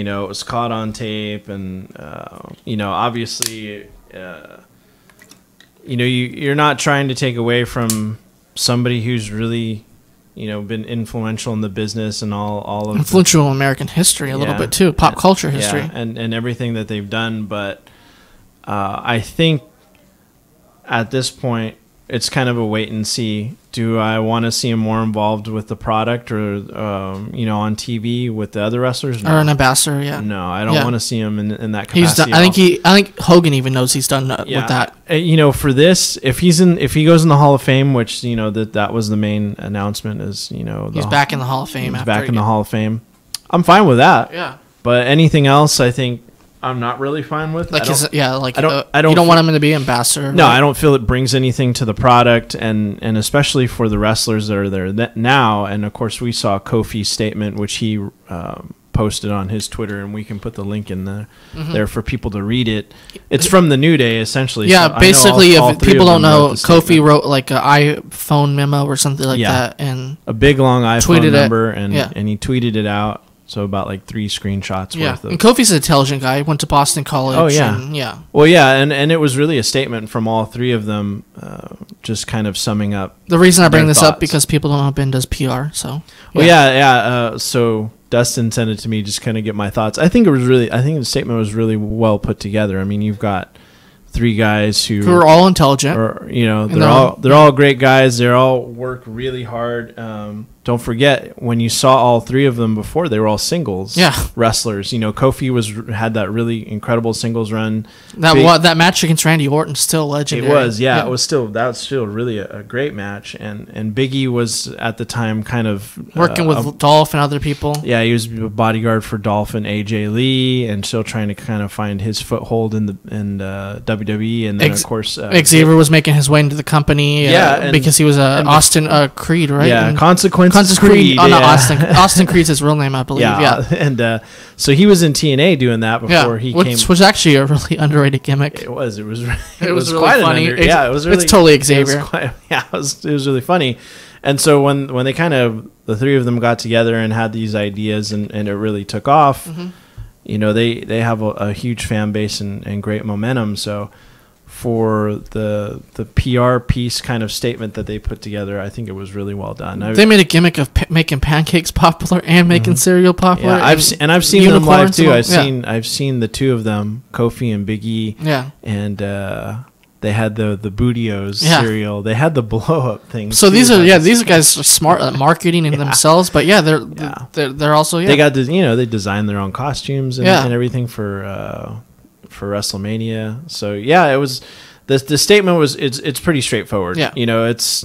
[SPEAKER 9] was caught on tape, and obviously you're not trying to take away from somebody who's really been influential in the business and all of
[SPEAKER 8] influential in American history a little bit too, pop culture history,
[SPEAKER 9] and everything that they've done. But I think at this point it's kind of a wait and see. Do I want to see him more involved with the product, or on TV with the other wrestlers? No.
[SPEAKER 8] Or an ambassador? Yeah.
[SPEAKER 9] No, I don't want to see him in that capacity.
[SPEAKER 8] I think Hogan even knows he's done with that.
[SPEAKER 9] For this, if he goes in the Hall of Fame, which that was the main announcement, is
[SPEAKER 8] he's back in the Hall of Fame.
[SPEAKER 9] He's back in the Hall of Fame. I'm fine with that.
[SPEAKER 8] Yeah.
[SPEAKER 9] But anything else, I think I'm not really fine with.
[SPEAKER 8] You don't want him to be ambassador.
[SPEAKER 9] No, I don't feel it brings anything to the product, and especially for the wrestlers that are there now. And of course, we saw Kofi's statement, which he posted on his Twitter, and we can put the link in there for people to read it. It's from the New Day, essentially.
[SPEAKER 8] Yeah, so basically, if people don't know, Kofi wrote like an iPhone memo or something like that, and
[SPEAKER 9] a big long iPhone number, and he tweeted it out. So about like 3 screenshots worth of.
[SPEAKER 8] And Kofi's an intelligent guy. He went to Boston College.
[SPEAKER 9] Oh yeah,
[SPEAKER 8] and,
[SPEAKER 9] Well, yeah, and it was really a statement from all 3 of them, just kind of summing up.
[SPEAKER 8] The reason I bring this up because people don't know Ben does PR. So.
[SPEAKER 9] So Dustin sent it to me, just kind of get my thoughts. I think the statement was really well put together. I mean, you've got 3 guys who
[SPEAKER 8] are all intelligent.
[SPEAKER 9] They're all great guys. They all work really hard. Don't forget, when you saw all 3 of them before, they were all singles wrestlers. Kofi had that really incredible singles run.
[SPEAKER 8] That match against Randy Orton still legendary.
[SPEAKER 9] It was, it was still really a great match. And Big E was at the time kind of
[SPEAKER 8] working with Dolph and other people.
[SPEAKER 9] Yeah, he was a bodyguard for Dolph and AJ Lee, and still trying to kind of find his foothold in WWE. And then of course,
[SPEAKER 8] Xavier was making his way into the company. Because he was Austin Creed, right?
[SPEAKER 9] Yeah,
[SPEAKER 8] and
[SPEAKER 9] Consequences
[SPEAKER 8] Creed. Oh, no, Austin Creed's his real name, I believe. Yeah.
[SPEAKER 9] And so he was in TNA doing that before he came.
[SPEAKER 8] Which was actually a really underrated gimmick.
[SPEAKER 9] It was really
[SPEAKER 8] quite funny. It's totally Xavier.
[SPEAKER 9] It was really funny. And so when they kind of, the 3 of them got together and had these ideas, and it really took off, you know, they have a huge fan base and great momentum. So for the PR piece kind of statement that they put together, I think it was really well done.
[SPEAKER 8] They made a gimmick of making pancakes popular and making cereal popular.
[SPEAKER 9] Yeah, I've seen them live too. I've seen the two of them, Kofi and Big E.
[SPEAKER 8] Yeah,
[SPEAKER 9] and they had the Bootios cereal. They had the blow up things.
[SPEAKER 8] So these guys are smart at marketing in themselves. But they're also
[SPEAKER 9] they got they designed their own costumes and everything for WrestleMania. So it was the statement was it's pretty straightforward. Yeah, it's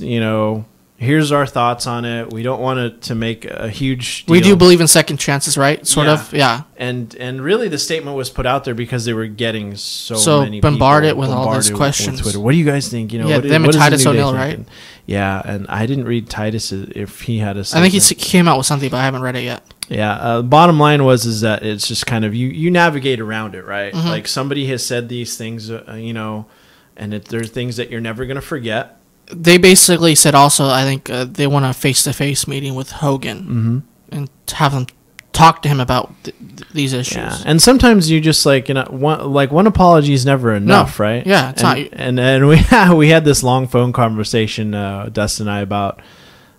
[SPEAKER 9] here's our thoughts on it. We don't want it to make a huge deal.
[SPEAKER 8] We do believe in second chances, right? Sort of. Yeah.
[SPEAKER 9] And really the statement was put out there because they were getting so many
[SPEAKER 8] bombarded with all these questions.
[SPEAKER 9] With Twitter. What do you guys think?
[SPEAKER 8] Them and Titus O'Neil, right?
[SPEAKER 9] And I didn't read Titus if he had a
[SPEAKER 8] statement. I think he came out with something, but I haven't read it yet.
[SPEAKER 9] Yeah. Bottom line is that it's just kind of you navigate around it, right? Mm-hmm. Like somebody has said these things, and there's things that you're never going to forget.
[SPEAKER 8] They basically said also, I think they want a face-to-face meeting with Hogan and have them talk to him about these issues.
[SPEAKER 9] Yeah. And sometimes you just one apology is never enough, right?
[SPEAKER 8] Yeah, it's not.
[SPEAKER 9] And we had this long phone conversation, Dustin and I, about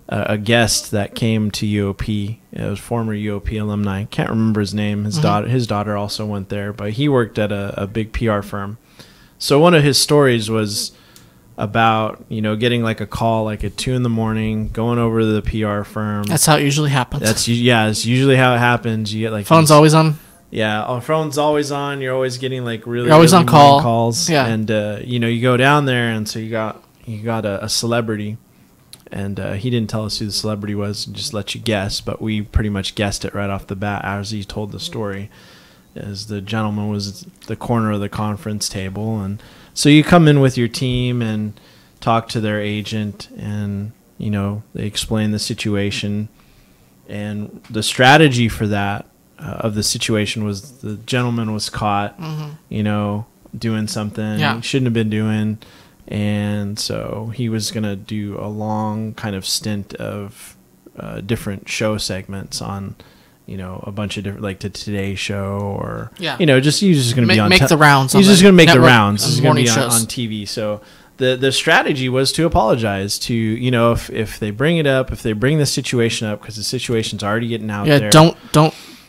[SPEAKER 9] a guest that came to UOP. It was former UOP alumni. Can't remember his name. His daughter also went there, but he worked at a big PR firm. So one of his stories was about getting like a call like at 2 a.m, going over to the PR firm.
[SPEAKER 8] That's how it usually happens.
[SPEAKER 9] It's usually how it happens. You get like
[SPEAKER 8] phone's always on.
[SPEAKER 9] Yeah, our phone's always on. You're always getting like
[SPEAKER 8] you're always on
[SPEAKER 9] calls.
[SPEAKER 8] Yeah,
[SPEAKER 9] and you go down there, and so you got a celebrity, and he didn't tell us who the celebrity was, just let you guess, but we pretty much guessed it right off the bat as he told the story. As the gentleman was at the corner of the conference table, and so you come in with your team and talk to their agent, and they explain the situation, and the strategy for that of the situation was the gentleman was caught, doing something he shouldn't have been doing, and so he was gonna do a long kind of stint of different show segments on. A bunch of different, like the Today Show, or he's just going to be on
[SPEAKER 8] the rounds.
[SPEAKER 9] He's just going to make the rounds. He's going to be on TV. So the strategy was to apologize to if they bring it up, if they bring the situation up, because the situation's already getting out there.
[SPEAKER 8] Don't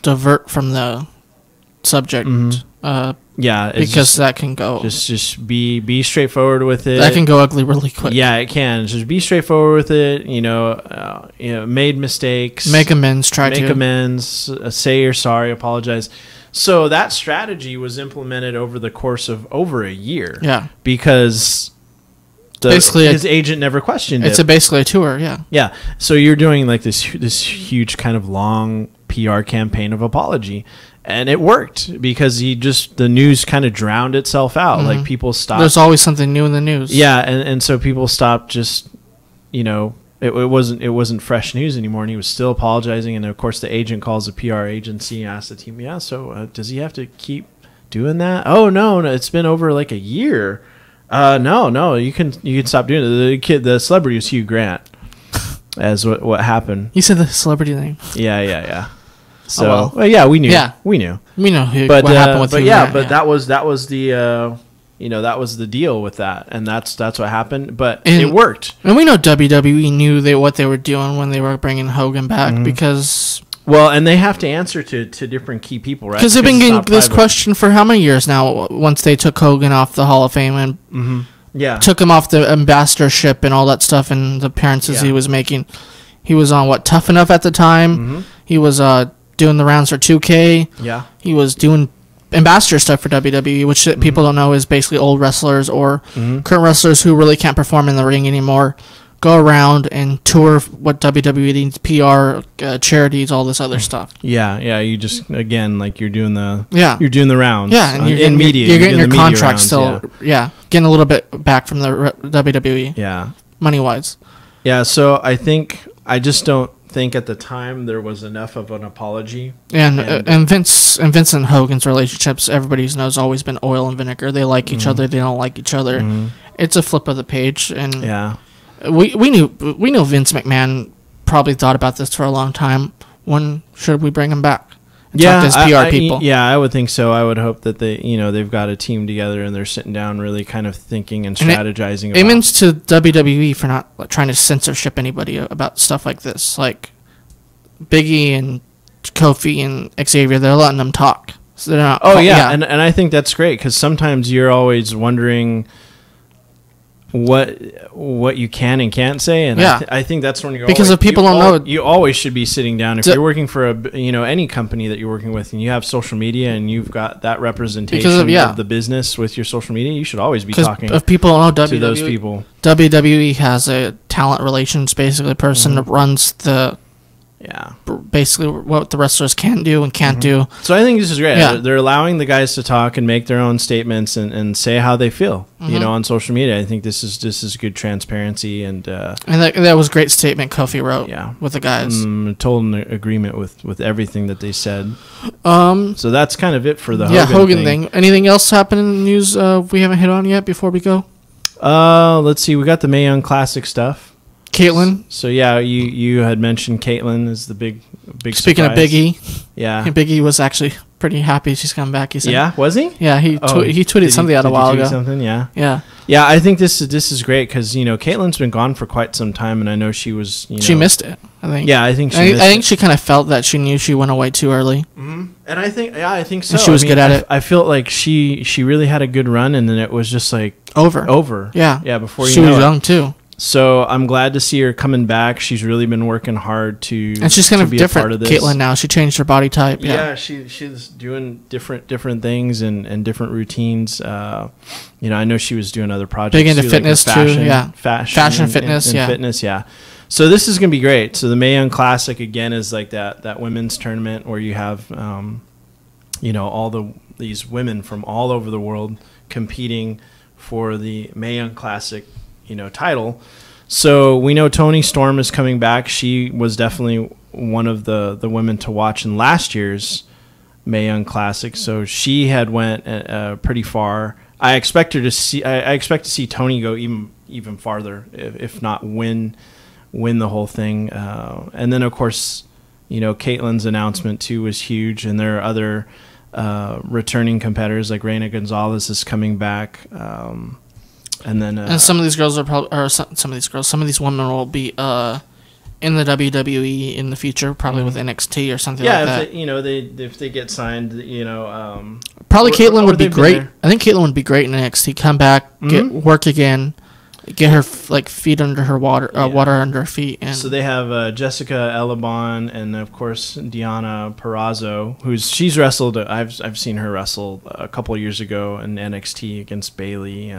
[SPEAKER 8] divert from the subject. Because that can go.
[SPEAKER 9] Just be straightforward with it.
[SPEAKER 8] That can go ugly really quick.
[SPEAKER 9] Yeah, it can. Just be straightforward with it. Made mistakes.
[SPEAKER 8] Make amends.
[SPEAKER 9] Make amends. Say you're sorry. Apologize. So that strategy was implemented over the course of over a year.
[SPEAKER 8] Yeah.
[SPEAKER 9] Because his agent never questioned it.
[SPEAKER 8] It's basically a tour. Yeah.
[SPEAKER 9] Yeah. So you're doing like this huge kind of long PR campaign of apology. And it worked because the news kind of drowned itself out. Mm-hmm. Like people stopped.
[SPEAKER 8] There's always something new in the news.
[SPEAKER 9] Yeah, and so people stopped just, it wasn't fresh news anymore, and he was still apologizing. And of course, the agent calls the PR agency and asks the team, so does he have to keep doing that? Oh no, it's been over like a year. No, you can stop doing it. The celebrity was Hugh Grant, as what happened.
[SPEAKER 8] You said the celebrity name.
[SPEAKER 9] Yeah. So we knew.
[SPEAKER 8] Yeah,
[SPEAKER 9] we knew.
[SPEAKER 8] We know what happened with him.
[SPEAKER 9] That was the that was the deal with that, and that's what happened. But it worked.
[SPEAKER 8] And we know WWE knew what they were doing when they were bringing Hogan back because.
[SPEAKER 9] Well, and they have to answer to different key people, right?
[SPEAKER 8] Because they've been getting this question for how many years now? Once they took Hogan off the Hall of Fame and took him off the ambassadorship and all that stuff and the appearances he was making, he was on Tough Enough at the time. Mm-hmm. He was doing the rounds for 2K.
[SPEAKER 9] Yeah.
[SPEAKER 8] He was doing ambassador stuff for WWE, which people don't know is basically old wrestlers or current wrestlers who really can't perform in the ring anymore. Go around and tour what WWE needs, PR, charities, all this other stuff.
[SPEAKER 9] Yeah. You just again you're doing the
[SPEAKER 8] you're
[SPEAKER 9] doing the rounds.
[SPEAKER 8] Yeah, and
[SPEAKER 9] in media.
[SPEAKER 8] You're getting your contract still. Yeah, getting a little bit back from the WWE.
[SPEAKER 9] Yeah,
[SPEAKER 8] money wise.
[SPEAKER 9] Yeah, so I just don't think at the time there was enough of an apology.
[SPEAKER 8] And Vince and Hogan's relationships, everybody knows, always been oil and vinegar. They like each other. They don't like each other. It's a flip of the page, and we knew Vince McMahon probably thought about this for a long time. When should we bring him back? talk to his PR people.
[SPEAKER 9] I would think so. I would hope that they've got a team together and they're sitting down really kind of thinking and strategizing.
[SPEAKER 8] Amens to WWE for not trying to censorship anybody about stuff like this. Like Biggie and Kofi and Xavier, they're letting them talk. So they're not.
[SPEAKER 9] And I think that's great because sometimes you're always wondering what you can and can't say, and I think that's when
[SPEAKER 8] if people don't know,
[SPEAKER 9] you always should be sitting down. If you're working for any company that you're working with, and you have social media and you've got that representation of the business with your social media, you should always be talking.
[SPEAKER 8] If people don't know,
[SPEAKER 9] to those people,
[SPEAKER 8] WWE has a talent relations basically person that runs the. Yeah, basically what the wrestlers can do and can't do.
[SPEAKER 9] So I think this is great. Yeah. They're allowing the guys to talk and make their own statements and say how they feel, on social media. I think this is good transparency and
[SPEAKER 8] that was a great statement Kofi wrote. With the guys,
[SPEAKER 9] total agreement with everything that they said. So that's kind of it for the
[SPEAKER 8] Hogan thing. Anything else happen in the news we haven't hit on yet before we go?
[SPEAKER 9] Let's see. We got the Mae Young Classic stuff.
[SPEAKER 8] Caitlyn.
[SPEAKER 9] So you had mentioned Caitlyn is the big
[SPEAKER 8] Speaking
[SPEAKER 9] surprise.
[SPEAKER 8] of Big E,
[SPEAKER 9] Big
[SPEAKER 8] E was actually pretty happy she's come back. He said,
[SPEAKER 9] was he?
[SPEAKER 8] Yeah, he tweeted something out a while ago.
[SPEAKER 9] Something, yeah. I think this is great because Caitlyn's been gone for quite some time, and I know she was
[SPEAKER 8] she missed it. I think.
[SPEAKER 9] Yeah, I think
[SPEAKER 8] I think she kind of felt that she knew she went away too early.
[SPEAKER 9] Mm-hmm. And I think so.
[SPEAKER 8] And she was good at it.
[SPEAKER 9] I feel like she really had a good run, and then it was just like over.
[SPEAKER 8] Yeah,
[SPEAKER 9] before
[SPEAKER 8] she was young too.
[SPEAKER 9] So I'm glad to see her coming back. She's really been working hard to,
[SPEAKER 8] and she's kind of
[SPEAKER 9] be
[SPEAKER 8] different.
[SPEAKER 9] A part of this.
[SPEAKER 8] Caitlyn now, she changed her body type.
[SPEAKER 9] Yeah, she's doing different things and different routines. I know she was doing other projects.
[SPEAKER 8] Big into fitness
[SPEAKER 9] like fashion,
[SPEAKER 8] too. Yeah,
[SPEAKER 9] fashion,
[SPEAKER 8] fitness.
[SPEAKER 9] And fitness. Yeah. So this is gonna be great. So the Mae Young Classic again is like that women's tournament where you have these women from all over the world competing for the Mae Young Classic. Title. So we know Toni Storm is coming back. She was definitely one of the women to watch in last year's Mae Young Classic. So she had went pretty far. I expect to see Toni go even farther, if not win the whole thing. And then of course, Caitlyn's announcement too was huge, and there are other returning competitors like Reina Gonzalez is coming back. And then
[SPEAKER 8] and some of these girls are probably, some of these women will be in the WWE in the future, probably with NXT or something like that.
[SPEAKER 9] If they get signed,
[SPEAKER 8] probably Caitlyn would be great. I think Caitlyn would be great in NXT. Come back, get work again, get her feet under her water under her feet. And
[SPEAKER 9] so they have Jessica Elabon and of course Deonna Purrazzo, she's wrestled. I've seen her wrestle a couple of years ago in NXT against Bayley.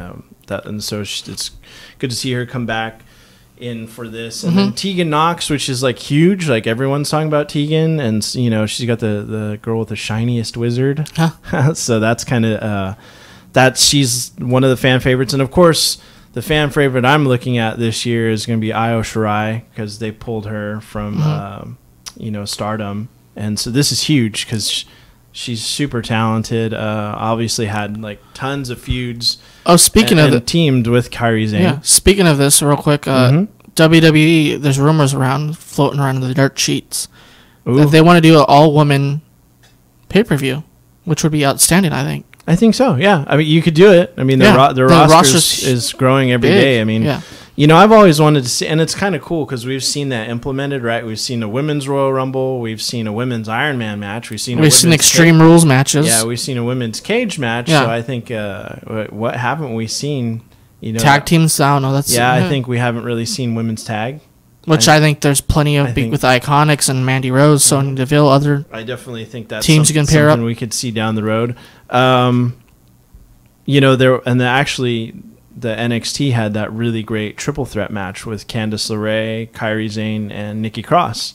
[SPEAKER 9] So it's good to see her come back in for this. And then Tegan Knox, which is like huge, like everyone's talking about Tegan, and she's got the girl with the shiniest wizard. So that's kind of she's one of the fan favorites, and of course the fan favorite I'm looking at this year is going to be Io Shirai because they pulled her from Stardom, and so this is huge because she's super talented. Obviously had like tons of feuds.
[SPEAKER 8] Oh, speaking of it,
[SPEAKER 9] teamed with Kairi Sane.
[SPEAKER 8] Yeah. Speaking of this, real quick, WWE. There's rumors floating around the dirt sheets that they want to do an all-woman pay-per-view, which would be outstanding.
[SPEAKER 9] I think so. Yeah. I mean, you could do it. I mean, the roster is growing every day. I mean, I've always wanted to see, and it's kind of cool because we've seen that implemented, right? We've seen a women's Royal Rumble, we've seen a women's Iron Man match, we've seen
[SPEAKER 8] Extreme Rules matches.
[SPEAKER 9] Yeah, we've seen a women's cage match. Yeah. So I think what haven't we seen?
[SPEAKER 8] Tag teams. I don't know.
[SPEAKER 9] I think we haven't really seen women's tag.
[SPEAKER 8] Which I think there's plenty of with Iconics and Mandy Rose, Sonya Deville, other.
[SPEAKER 9] I definitely think that's
[SPEAKER 8] teams you can pair
[SPEAKER 9] something
[SPEAKER 8] up.
[SPEAKER 9] We could see down the road. The NXT had that really great triple threat match with Candice LeRae, Kairi Sane, and Nikki Cross,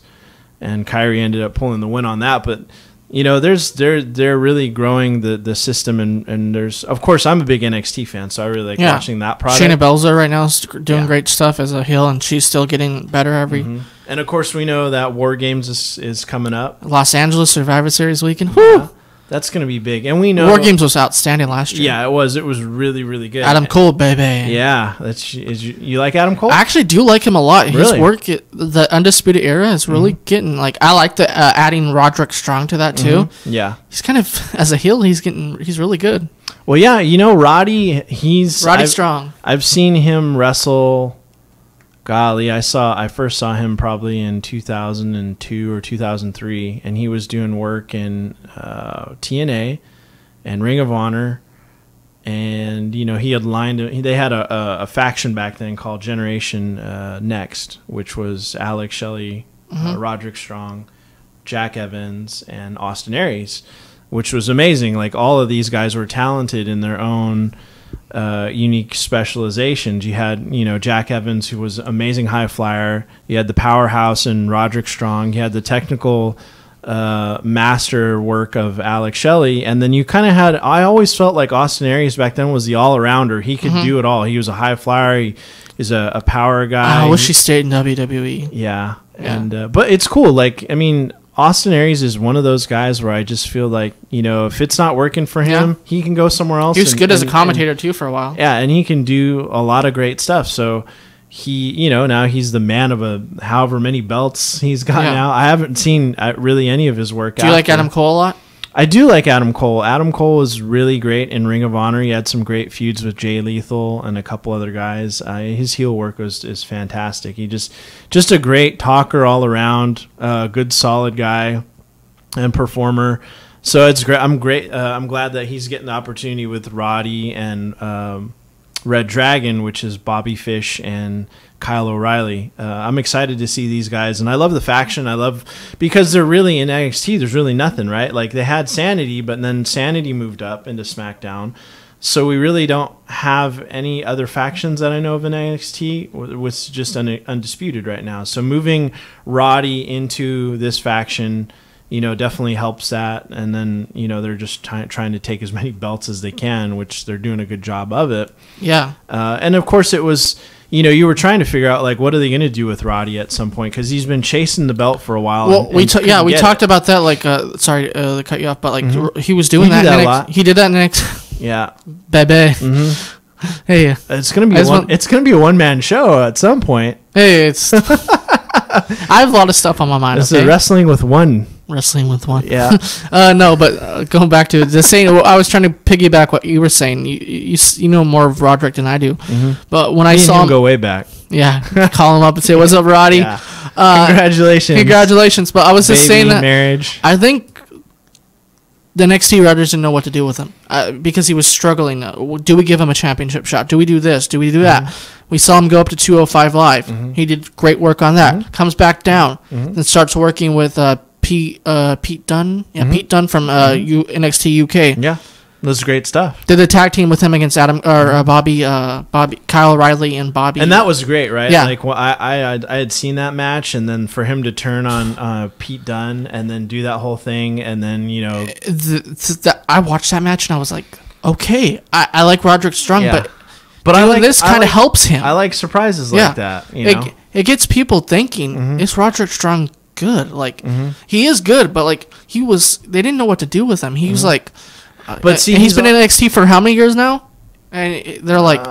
[SPEAKER 9] and Kairi ended up pulling the win on that. But they're really growing the system, and there's, of course, I'm a big NXT fan, so I really like watching that product.
[SPEAKER 8] Shayna Baszler right now is doing great stuff as a heel, and she's still getting better every.
[SPEAKER 9] And of course, we know that War Games is coming up.
[SPEAKER 8] Los Angeles Survivor Series weekend. Woo!
[SPEAKER 9] That's going to be big. And we know
[SPEAKER 8] War Games was outstanding last year.
[SPEAKER 9] Yeah, it was. It was really, really good.
[SPEAKER 8] Adam Cole, baby.
[SPEAKER 9] Yeah, you like Adam Cole?
[SPEAKER 8] I actually do like him a lot.
[SPEAKER 9] Really?
[SPEAKER 8] His work, the Undisputed Era, is really getting like. I like the adding Roderick Strong to that too.
[SPEAKER 9] Yeah,
[SPEAKER 8] he's kind of as a heel. He's really good.
[SPEAKER 9] Well, yeah, Roddy. Roddy
[SPEAKER 8] Strong.
[SPEAKER 9] I've seen him wrestle. Golly, I first saw him probably in 2002 or 2003, and he was doing work in TNA and Ring of Honor, and he had they had a faction back then called Generation Next, which was Alex Shelley, Roderick Strong, Jack Evans, and Austin Aries, which was amazing. Like, all of these guys were talented in their own unique specializations. You had Jack Evans, who was amazing high flyer. You had the powerhouse in Roderick Strong. You had the technical master work of Alex Shelley, and then you kind of had. I always felt like Austin Aries back then was the all-arounder. He could do it all. He was a high flyer. He is a power guy.
[SPEAKER 8] I wish he stayed in WWE.
[SPEAKER 9] Yeah. And but it's cool. Like, I mean, Austin Aries is one of those guys where I just feel like, if it's not working for him, he can go somewhere else.
[SPEAKER 8] He was good as a commentator too for a while.
[SPEAKER 9] Yeah, and he can do a lot of great stuff. So he, now he's the man of however many belts he's got now. I haven't seen really any of his work.
[SPEAKER 8] Do you like Adam Cole a lot?
[SPEAKER 9] I do like Adam Cole. Adam Cole was really great in Ring of Honor. He had some great feuds with Jay Lethal and a couple other guys. His heel work is fantastic. He just a great talker all around, good solid guy and performer. So it's great. I'm glad that he's getting the opportunity with Roddy and Red Dragon, which is Bobby Fish and Kyle O'Reilly. I'm excited to see these guys, and I love the faction. Because they're really in NXT. There's really nothing, right? Like, they had Sanity, but then Sanity moved up into SmackDown, so we really don't have any other factions that I know of in NXT. It's just undisputed right now. So moving Roddy into this faction, definitely helps that. And then, they're just trying to take as many belts as they can, which they're doing a good job of it.
[SPEAKER 8] Yeah.
[SPEAKER 9] And of course it was, you were trying to figure out, like, what are they going to do with Roddy at some point? Because he's been chasing the belt for a while.
[SPEAKER 8] Well, we talked about that. Like, sorry to cut you off, but like he was doing that a lot. He did that next.
[SPEAKER 9] Yeah.
[SPEAKER 8] Bebe. Hey,
[SPEAKER 9] it's gonna be a one-man show at some point.
[SPEAKER 8] Hey, it's. I have a lot of stuff on my mind.
[SPEAKER 9] This is wrestling with one.
[SPEAKER 8] Yeah. No, but going back to the saying, I was trying to piggyback what you were saying. You know more of Roderick than I do. But when I saw him
[SPEAKER 9] go way back.
[SPEAKER 8] Yeah, call him up and say, "What's up, Roddy?"
[SPEAKER 9] Yeah. Congratulations.
[SPEAKER 8] But I was just saying that
[SPEAKER 9] marriage.
[SPEAKER 8] I think the NXT writers didn't know what to do with him because he was struggling. Do we give him a championship shot? Do we do this? Do we do that? We saw him go up to 205 Live. He did great work on that. Comes back down, then starts working with Pete Dunne. Yeah, Pete Dunne from NXT UK.
[SPEAKER 9] Yeah, that's great stuff.
[SPEAKER 8] Did a tag team with him against Bobby, Kyle O'Reilly and Bobby,
[SPEAKER 9] and that was great, right?
[SPEAKER 8] Yeah.
[SPEAKER 9] Like, I had seen that match, and then for him to turn on Pete Dunne and then do that whole thing, and then
[SPEAKER 8] I watched that match and I was like, okay, I like Roderick Strong, but
[SPEAKER 9] I like
[SPEAKER 8] this kind of helps him.
[SPEAKER 9] I like surprises like that.
[SPEAKER 8] It gets people thinking, is Roderick Strong good? Like, he is good, but like they didn't know what to do with him. He was like,
[SPEAKER 9] but see,
[SPEAKER 8] he's been in NXT for how many years now? And they're like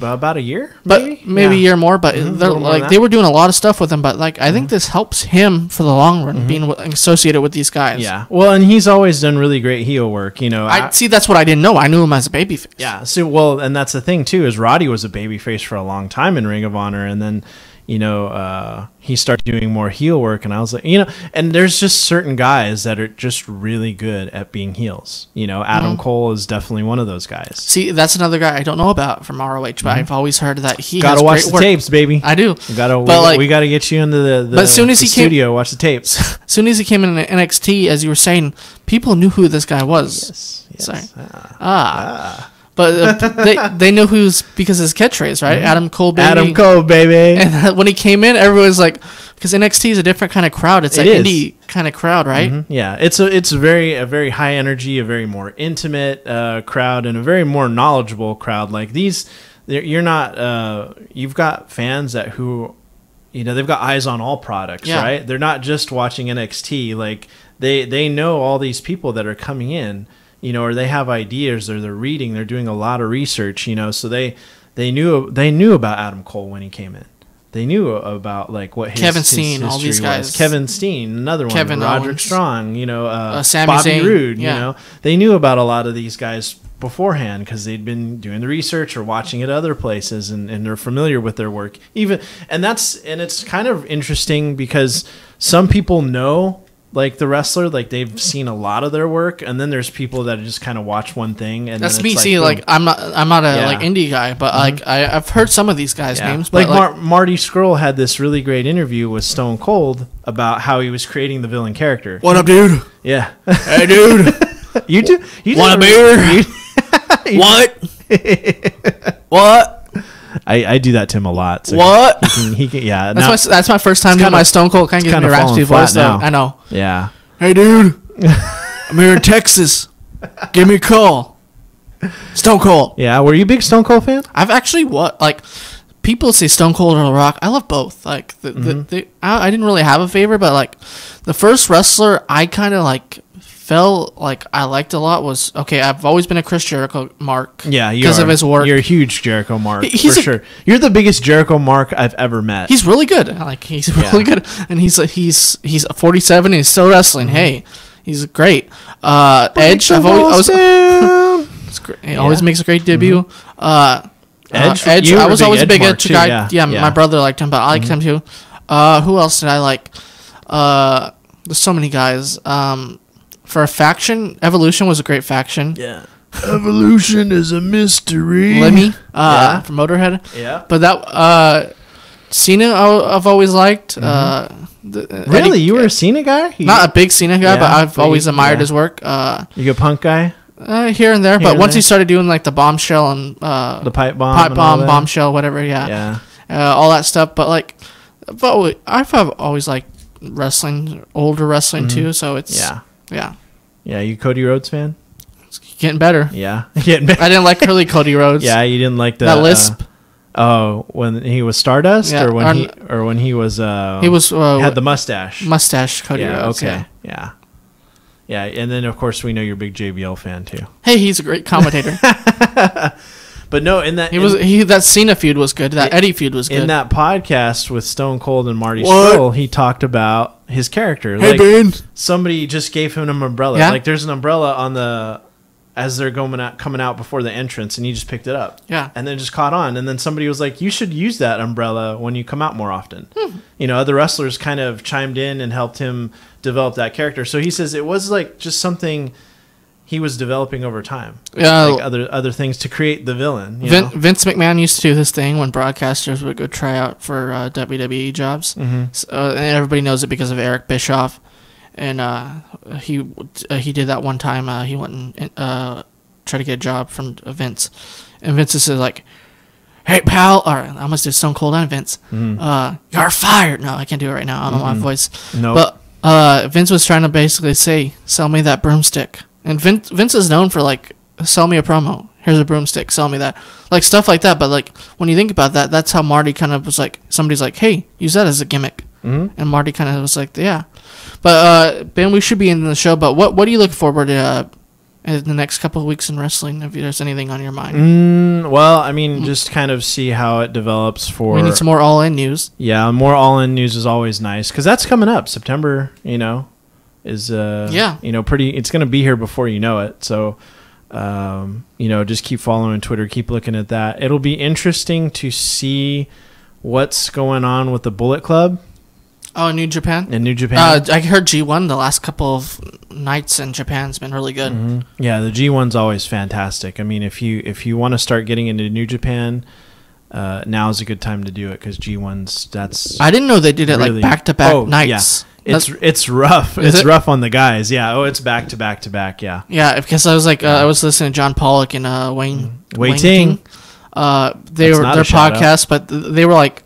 [SPEAKER 9] about a year,
[SPEAKER 8] maybe a year more. But they're like they were doing a lot of stuff with him. But like I think this helps him for the long run, being associated with these guys.
[SPEAKER 9] Yeah, well, and he's always done really great heel work.
[SPEAKER 8] I see. That's what I didn't know. I knew him as a babyface.
[SPEAKER 9] Yeah. So and that's the thing too, is Roddy was a babyface for a long time in Ring of Honor, and then he started doing more heel work, and I was like, and there's just certain guys that are just really good at being heels. Adam Cole is definitely one of those guys.
[SPEAKER 8] See, that's another guy I don't know about from ROH, but I've always heard that he
[SPEAKER 9] gotta
[SPEAKER 8] has
[SPEAKER 9] watch
[SPEAKER 8] great
[SPEAKER 9] the
[SPEAKER 8] work.
[SPEAKER 9] tapes, baby.
[SPEAKER 8] I do.
[SPEAKER 9] We gotta get you into the
[SPEAKER 8] but soon as he
[SPEAKER 9] studio, watch the tapes.
[SPEAKER 8] As soon as he came in NXT, as you were saying, people knew who this guy was.
[SPEAKER 9] Yes.
[SPEAKER 8] Sorry. But they know who's because of his catchphrase, right? Adam Cole, baby.
[SPEAKER 9] Adam Cole, baby.
[SPEAKER 8] And when he came in, everyone was like, because NXT is a different kind of crowd. It's an indie kind of crowd, right?
[SPEAKER 9] Yeah, it's a very high energy, a very more intimate crowd, and a very more knowledgeable crowd. Like these, you're not. You've got fans who they've got eyes on all products, right? They're not just watching NXT. Like they know all these people that are coming in, or they have ideas, or they're reading, they're doing a lot of research, so they knew about Adam Cole when he came in. They knew about like what
[SPEAKER 8] Kevin Steen, all these guys.
[SPEAKER 9] Was. Kevin Steen, another one.
[SPEAKER 8] Kevin
[SPEAKER 9] Roderick
[SPEAKER 8] Owens.
[SPEAKER 9] Strong,
[SPEAKER 8] Sami
[SPEAKER 9] Bobby
[SPEAKER 8] Zayn.
[SPEAKER 9] Roode. They knew about a lot of these guys beforehand because they'd been doing the research or watching it other places, and they're familiar with their work. And it's kind of interesting because some people know like the wrestler, like they've seen a lot of their work, and then there's people that just kind of watch one thing. And
[SPEAKER 8] that's
[SPEAKER 9] then
[SPEAKER 8] me.
[SPEAKER 9] it's
[SPEAKER 8] See, like I'm not a like indie guy, but like I've heard some of these guys' names. But
[SPEAKER 9] like Marty Scurll had this really great interview with Stone Cold about how he was creating the villain character.
[SPEAKER 8] What up, dude?
[SPEAKER 9] Yeah.
[SPEAKER 8] Hey, dude.
[SPEAKER 9] You
[SPEAKER 8] want a beer? What?
[SPEAKER 9] I do that to him a lot. So
[SPEAKER 8] what?
[SPEAKER 9] He can, yeah.
[SPEAKER 8] That's my first time doing my Stone Cold. Kind of gives me a raspy voice, though. I know.
[SPEAKER 9] Yeah.
[SPEAKER 8] Hey, dude. I'm here in Texas. Give me a call. Stone Cold.
[SPEAKER 9] Yeah. Were you a big Stone Cold fan?
[SPEAKER 8] I've actually people say Stone Cold or The Rock. I love both. Like I didn't really have a favorite, but like the first wrestler I kind of like felt like I liked a lot was I've always been a Chris Jericho mark.
[SPEAKER 9] Yeah,
[SPEAKER 8] because of his work.
[SPEAKER 9] You're a huge Jericho mark for sure. You're the biggest Jericho mark I've ever met.
[SPEAKER 8] He's really good. Like he's really good, and he's 47 and he's still wrestling. Hey, he's great. Edge, He always makes a great debut. Edge. I was always a big Edge guy. Yeah, my brother liked him, but I liked him too. Who else did I like? There's so many guys. For a faction, Evolution was a great faction.
[SPEAKER 9] Yeah. Evolution is a mystery.
[SPEAKER 8] Lemmy from Motorhead.
[SPEAKER 9] Yeah.
[SPEAKER 8] But that Cena I've always liked.
[SPEAKER 9] Really? You were a Cena guy?
[SPEAKER 8] Not a big Cena guy, but I've always admired his work.
[SPEAKER 9] You a punk guy?
[SPEAKER 8] Here and there. But once he started doing like the bombshell and
[SPEAKER 9] the pipe bomb,
[SPEAKER 8] bombshell, whatever, all that stuff. But like, I've always liked wrestling, older wrestling too. So it's yeah.
[SPEAKER 9] You Cody Rhodes fan?
[SPEAKER 8] It's getting better.
[SPEAKER 9] Yeah, getting better.
[SPEAKER 8] I didn't like early Cody Rhodes.
[SPEAKER 9] Yeah, you didn't like
[SPEAKER 8] that lisp.
[SPEAKER 9] When he was Stardust, or when he was had the mustache.
[SPEAKER 8] Cody Rhodes.
[SPEAKER 9] Okay. Yeah. And then of course we know you're a big JBL fan too.
[SPEAKER 8] Hey, he's a great commentator.
[SPEAKER 9] But no,
[SPEAKER 8] that Cena feud was good. That Eddie feud was good.
[SPEAKER 9] In that podcast with Stone Cold and Marty Scurll, he talked about his character.
[SPEAKER 8] Hey, Ben.
[SPEAKER 9] Somebody just gave him an umbrella.
[SPEAKER 8] Yeah?
[SPEAKER 9] Like there's an umbrella as they're coming out before the entrance, and he just picked it up.
[SPEAKER 8] Yeah.
[SPEAKER 9] And then just caught on. And then somebody was like, you should use that umbrella when you come out more often. Other wrestlers kind of chimed in and helped him develop that character. So he says it was like just something he was developing over time.
[SPEAKER 8] Yeah.
[SPEAKER 9] Like other things to create the villain.
[SPEAKER 8] Vince McMahon used to do this thing when broadcasters would go try out for WWE jobs. So, and everybody knows it because of Eric Bischoff. And he did that one time. He went and tried to get a job from Vince. And Vince is like, hey, pal. Or I almost did Stone Cold on Vince. You're fired. No, I can't do it right now. I don't know my voice.
[SPEAKER 9] No.
[SPEAKER 8] But Vince was trying to basically say, sell me that broomstick. And Vince is known for, like, sell me a promo. Here's a broomstick. Sell me that. Like, stuff like that. But, like, when you think about that, that's how Marty kind of was like, somebody's like, hey, use that as a gimmick. And Marty kind of was like, yeah. But, Ben, we should be in the show. But what do you look forward to in the next couple of weeks in wrestling, if there's anything on your mind?
[SPEAKER 9] Well, I mean, just kind of see how it develops for...
[SPEAKER 8] We need some more All-In news.
[SPEAKER 9] Yeah, more All-In news is always nice. Because that's coming up. September, is pretty. It's going to be here before you know it. So just keep following Twitter, keep looking at that. It'll be interesting to see what's going on with the Bullet Club.
[SPEAKER 8] Oh, New Japan.
[SPEAKER 9] In New Japan,
[SPEAKER 8] I heard G1 the last couple of nights in Japan's been really good.
[SPEAKER 9] Yeah, the G1's always fantastic. I mean, if you want to start getting into New Japan, now is a good time to do it because G1's that's.
[SPEAKER 8] I didn't know they did it really, like back-to-back nights.
[SPEAKER 9] Yeah. It's rough. It's rough on the guys. Yeah. Oh, it's back to back to back. Yeah.
[SPEAKER 8] Yeah, because I was like, I was listening to John Pollock and Wayne
[SPEAKER 9] Ting.
[SPEAKER 8] Their podcast, but they were like,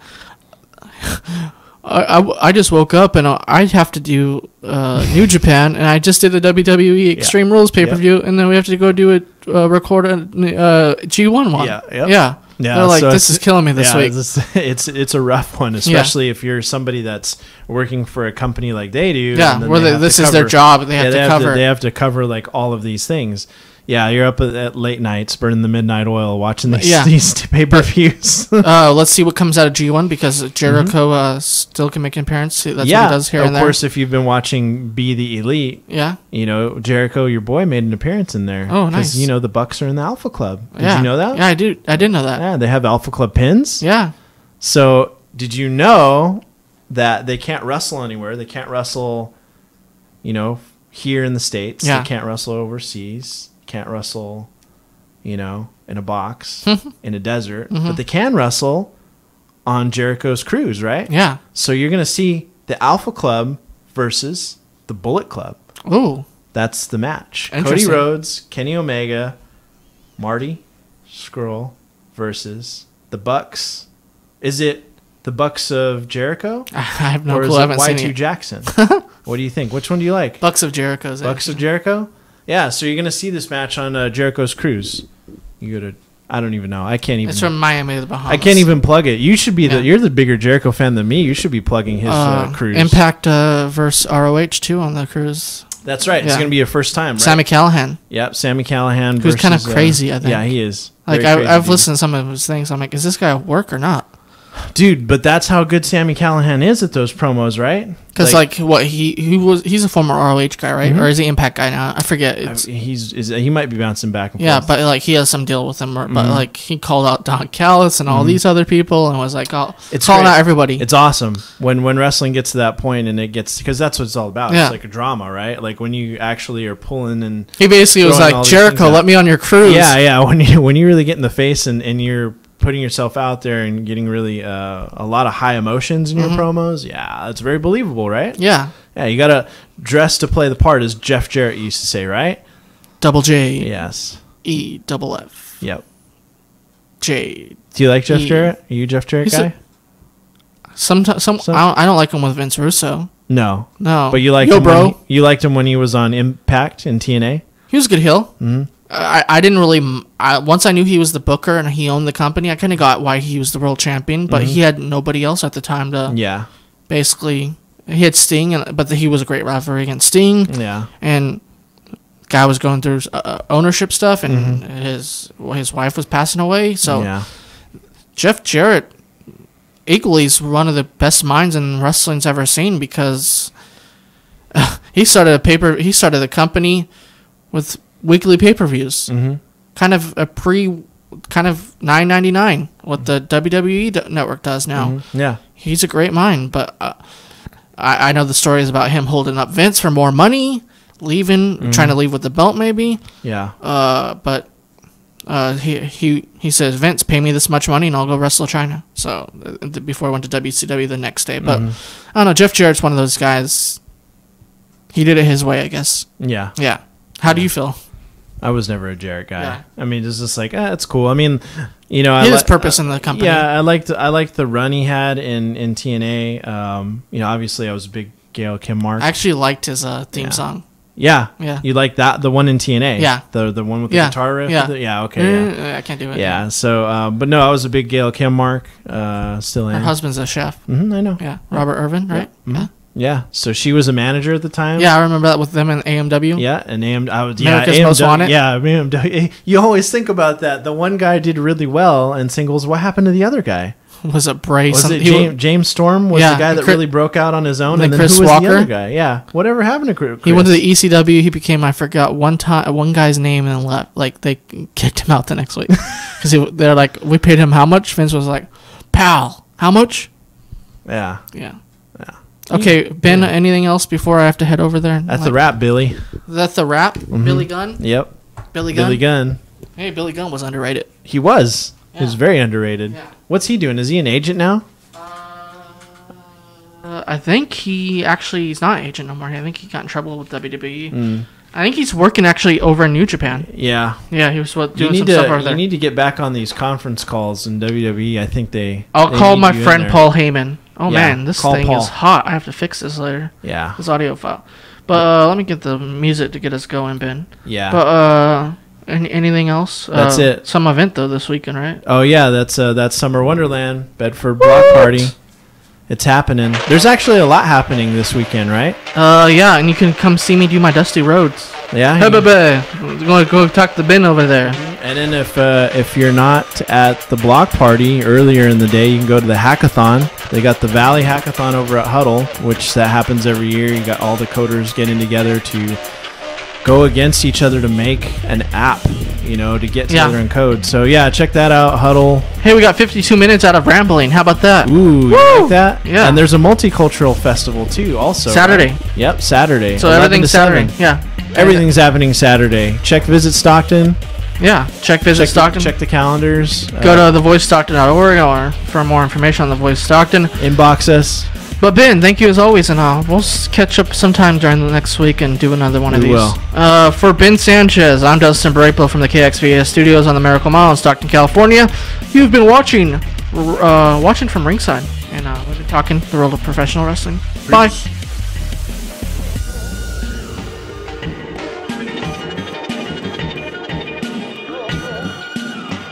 [SPEAKER 8] I just woke up and I have to do New Japan, and I just did the WWE Extreme Rules pay-per-view, and then we have to go do record a G1 one.
[SPEAKER 9] Yeah. Yep.
[SPEAKER 8] Yeah.
[SPEAKER 9] Yeah,
[SPEAKER 8] they're like, this is killing me this week.
[SPEAKER 9] It's a rough one, especially if you're somebody that's working for a company like they do.
[SPEAKER 8] Yeah, where this is their job. They have to cover.
[SPEAKER 9] They have to cover like all of these things. Yeah, you're up at late nights, burning the midnight oil, watching these pay-per-views.
[SPEAKER 8] Let's see what comes out of G1 because Jericho still can make an appearance. That's what he does here and there.
[SPEAKER 9] Of course, if you've been watching Be the Elite, Jericho, your boy, made an appearance in there.
[SPEAKER 8] Oh, nice.
[SPEAKER 9] Because, the Bucks are in the Alpha Club. Did you know that?
[SPEAKER 8] Yeah, I did know that.
[SPEAKER 9] Yeah, they have Alpha Club pins.
[SPEAKER 8] Yeah.
[SPEAKER 9] So, did you know that they can't wrestle anywhere? They can't wrestle, here in the States.
[SPEAKER 8] Yeah.
[SPEAKER 9] They can't wrestle overseas. Can't wrestle, in a box, in a desert. But they can wrestle on Jericho's cruise, right?
[SPEAKER 8] Yeah.
[SPEAKER 9] So you're going to see the Alpha Club versus the Bullet Club.
[SPEAKER 8] Ooh.
[SPEAKER 9] That's the match. Cody Rhodes, Kenny Omega, Marty Scurll versus the Bucks. Is it the Bucks of Jericho?
[SPEAKER 8] I have no clue.
[SPEAKER 9] Or
[SPEAKER 8] I
[SPEAKER 9] is
[SPEAKER 8] haven't
[SPEAKER 9] it
[SPEAKER 8] seen
[SPEAKER 9] Y2
[SPEAKER 8] it.
[SPEAKER 9] Jackson? What do you think? Which one do you like?
[SPEAKER 8] Bucks of Jericho's.
[SPEAKER 9] Bucks of Jericho? Yeah, so you're going to see this match on Jericho's cruise. You go to, I don't even know. I can't even.
[SPEAKER 8] It's from Miami to the Bahamas.
[SPEAKER 9] I can't even plug it. You should be you're the bigger Jericho fan than me. You should be plugging his cruise.
[SPEAKER 8] Impact versus ROH too on the cruise.
[SPEAKER 9] That's right. It's going to be your first time, right?
[SPEAKER 8] Sammy Callahan.
[SPEAKER 9] Yep, Sammy Callahan.
[SPEAKER 8] Who's kind of crazy, I think.
[SPEAKER 9] Yeah, he is.
[SPEAKER 8] Like I've listened to some of his things. I'm like, is this guy at work or not?
[SPEAKER 9] Dude, but that's how good Sammy Callahan is at those promos, right?
[SPEAKER 8] Because he's a former ROH guy, right? Or is he Impact guy now? I forget.
[SPEAKER 9] He might be bouncing back and forth.
[SPEAKER 8] Yeah, but like he has some deal with him. But like he called out Don Callis and all these other people and was like, calling out everybody.
[SPEAKER 9] It's awesome when wrestling gets to that point and it gets, because that's what it's all about.
[SPEAKER 8] Yeah.
[SPEAKER 9] It's like a drama, right? Like when you actually are pulling and
[SPEAKER 8] he basically was like, Jericho, let me on your cruise.
[SPEAKER 9] Yeah. When you really get in the face and you're putting yourself out there and getting really a lot of high emotions in your promos, it's very believable, right?
[SPEAKER 8] Yeah,
[SPEAKER 9] you gotta dress to play the part, as Jeff Jarrett used to say, right?
[SPEAKER 8] Double J,
[SPEAKER 9] yes,
[SPEAKER 8] E double F,
[SPEAKER 9] yep,
[SPEAKER 8] J.
[SPEAKER 9] Do you like Jeff Jarrett? Are you a Jeff Jarrett guy?
[SPEAKER 8] I don't like him with Vince Russo.
[SPEAKER 9] No,
[SPEAKER 8] but
[SPEAKER 9] you liked him, bro. You liked him when he was on Impact in TNA.
[SPEAKER 8] He was a good heel. I didn't really. Once I knew he was the booker and he owned the company, I kind of got why he was the world champion. But he had nobody else at the time to. Yeah. Basically, he had Sting, but he was a great referee against Sting. Yeah. And guy was going through ownership stuff, and his wife was passing away. So Jeff Jarrett equally is one of the best minds in wrestling's ever seen, because he started the company with weekly pay-per-views, kind of $9.99 what the WWE network does now. Yeah, he's a great mind, but I know the stories about him holding up Vince for more money, leaving, trying to leave with the belt, maybe. Yeah. But he says, Vince, pay me this much money and I'll go wrestle China. So before I went to WCW the next day, but I don't know. Jeff Jarrett's one of those guys. He did it his way, I guess. Yeah. Yeah. How do you feel?
[SPEAKER 9] I was never a Jarrett guy. Yeah. I mean, it's just like, it's cool. I mean, he
[SPEAKER 8] has purpose in the company.
[SPEAKER 9] Yeah, I liked the run he had in TNA. Obviously, I was a big Gail Kim Mark.
[SPEAKER 8] I actually liked his theme song.
[SPEAKER 9] Yeah, yeah. You like that? The one in TNA?
[SPEAKER 8] Yeah,
[SPEAKER 9] the one with the guitar riff.
[SPEAKER 8] Yeah,
[SPEAKER 9] okay.
[SPEAKER 8] I can't do it.
[SPEAKER 9] Yeah. So, but no, I was a big Gail Kim Mark. Still am.
[SPEAKER 8] Her husband's a chef.
[SPEAKER 9] I know.
[SPEAKER 8] Yeah, Robert Irvin, right?
[SPEAKER 9] Yeah. Yeah, so she was a manager at the time.
[SPEAKER 8] Yeah, I remember that with them in AMW.
[SPEAKER 9] Yeah, and
[SPEAKER 8] America's Most Wanted.
[SPEAKER 9] Yeah, AMW. You always think about that. The one guy did really well in singles. What happened to the other guy?
[SPEAKER 8] Was it Bray?
[SPEAKER 9] Was it James Storm? Was the guy that really broke out on his own?
[SPEAKER 8] And
[SPEAKER 9] then
[SPEAKER 8] Chris
[SPEAKER 9] who was
[SPEAKER 8] Walker?
[SPEAKER 9] The other guy? Yeah, whatever happened to Chris?
[SPEAKER 8] He went to the ECW. He became, I forgot one guy's name, and then left. Like they kicked him out the next week because they're like, we paid him how much? Vince was like, pal, how much?
[SPEAKER 9] Yeah.
[SPEAKER 8] Okay, Ben, anything else before I have to head over there?
[SPEAKER 9] That's the wrap, Billy.
[SPEAKER 8] That's the wrap? Billy Gunn?
[SPEAKER 9] Yep.
[SPEAKER 8] Billy Gunn? Hey, Billy Gunn was underrated.
[SPEAKER 9] He was. Yeah. He was very underrated. Yeah. What's he doing? Is he an agent now?
[SPEAKER 8] I think he's not an agent no more. I think he got in trouble with WWE. I think he's working actually over in New Japan.
[SPEAKER 9] Yeah.
[SPEAKER 8] Yeah, he was doing some stuff over there.
[SPEAKER 9] You need to get back on these conference calls in WWE. I think
[SPEAKER 8] I'll call my friend Paul Heyman. Oh, man, this thing is hot. I have to fix this later. Yeah. This audio file. But let me get the music to get us going, Ben.
[SPEAKER 9] Yeah.
[SPEAKER 8] But Anything else?
[SPEAKER 9] That's it.
[SPEAKER 8] Some event though this weekend, right?
[SPEAKER 9] Oh yeah, that's Summer Wonderland, Bedford Block Party. It's happening. There's actually a lot happening this weekend, right?
[SPEAKER 8] Yeah, and you can come see me do my Dusty Roads.
[SPEAKER 9] Yeah.
[SPEAKER 8] Hey, baby. I'm going to go talk to Ben over there.
[SPEAKER 9] And then if you're not at the block party earlier in the day, you can go to the hackathon. They got the Valley Hackathon over at Huddle, which that happens every year. You got all the coders getting together to go against each other to make an app, to get together and code. So yeah, check that out, Huddle.
[SPEAKER 8] Hey, we got 52 minutes out of rambling. How about that?
[SPEAKER 9] Ooh, you like that?
[SPEAKER 8] Yeah.
[SPEAKER 9] And there's a multicultural festival too, also.
[SPEAKER 8] Saturday.
[SPEAKER 9] Right? Yep, Saturday.
[SPEAKER 8] So everything's Saturday. Yeah.
[SPEAKER 9] Everything's happening Saturday. Check Visit Stockton.
[SPEAKER 8] Yeah, check Visit Stockton.
[SPEAKER 9] Check the calendars.
[SPEAKER 8] Go to thevoicestockton.org or for more information on The Voice Stockton.
[SPEAKER 9] Inbox us.
[SPEAKER 8] But Ben, thank you as always, and we'll catch up sometime during the next week and do another one of these.
[SPEAKER 9] Will.
[SPEAKER 8] For Ben Sanchez, I'm Dustin Baraplo from the KXVS studios on the Miracle Mile in Stockton, California. You've been watching from Ringside, and we've been talking the world of professional wrestling. Bye.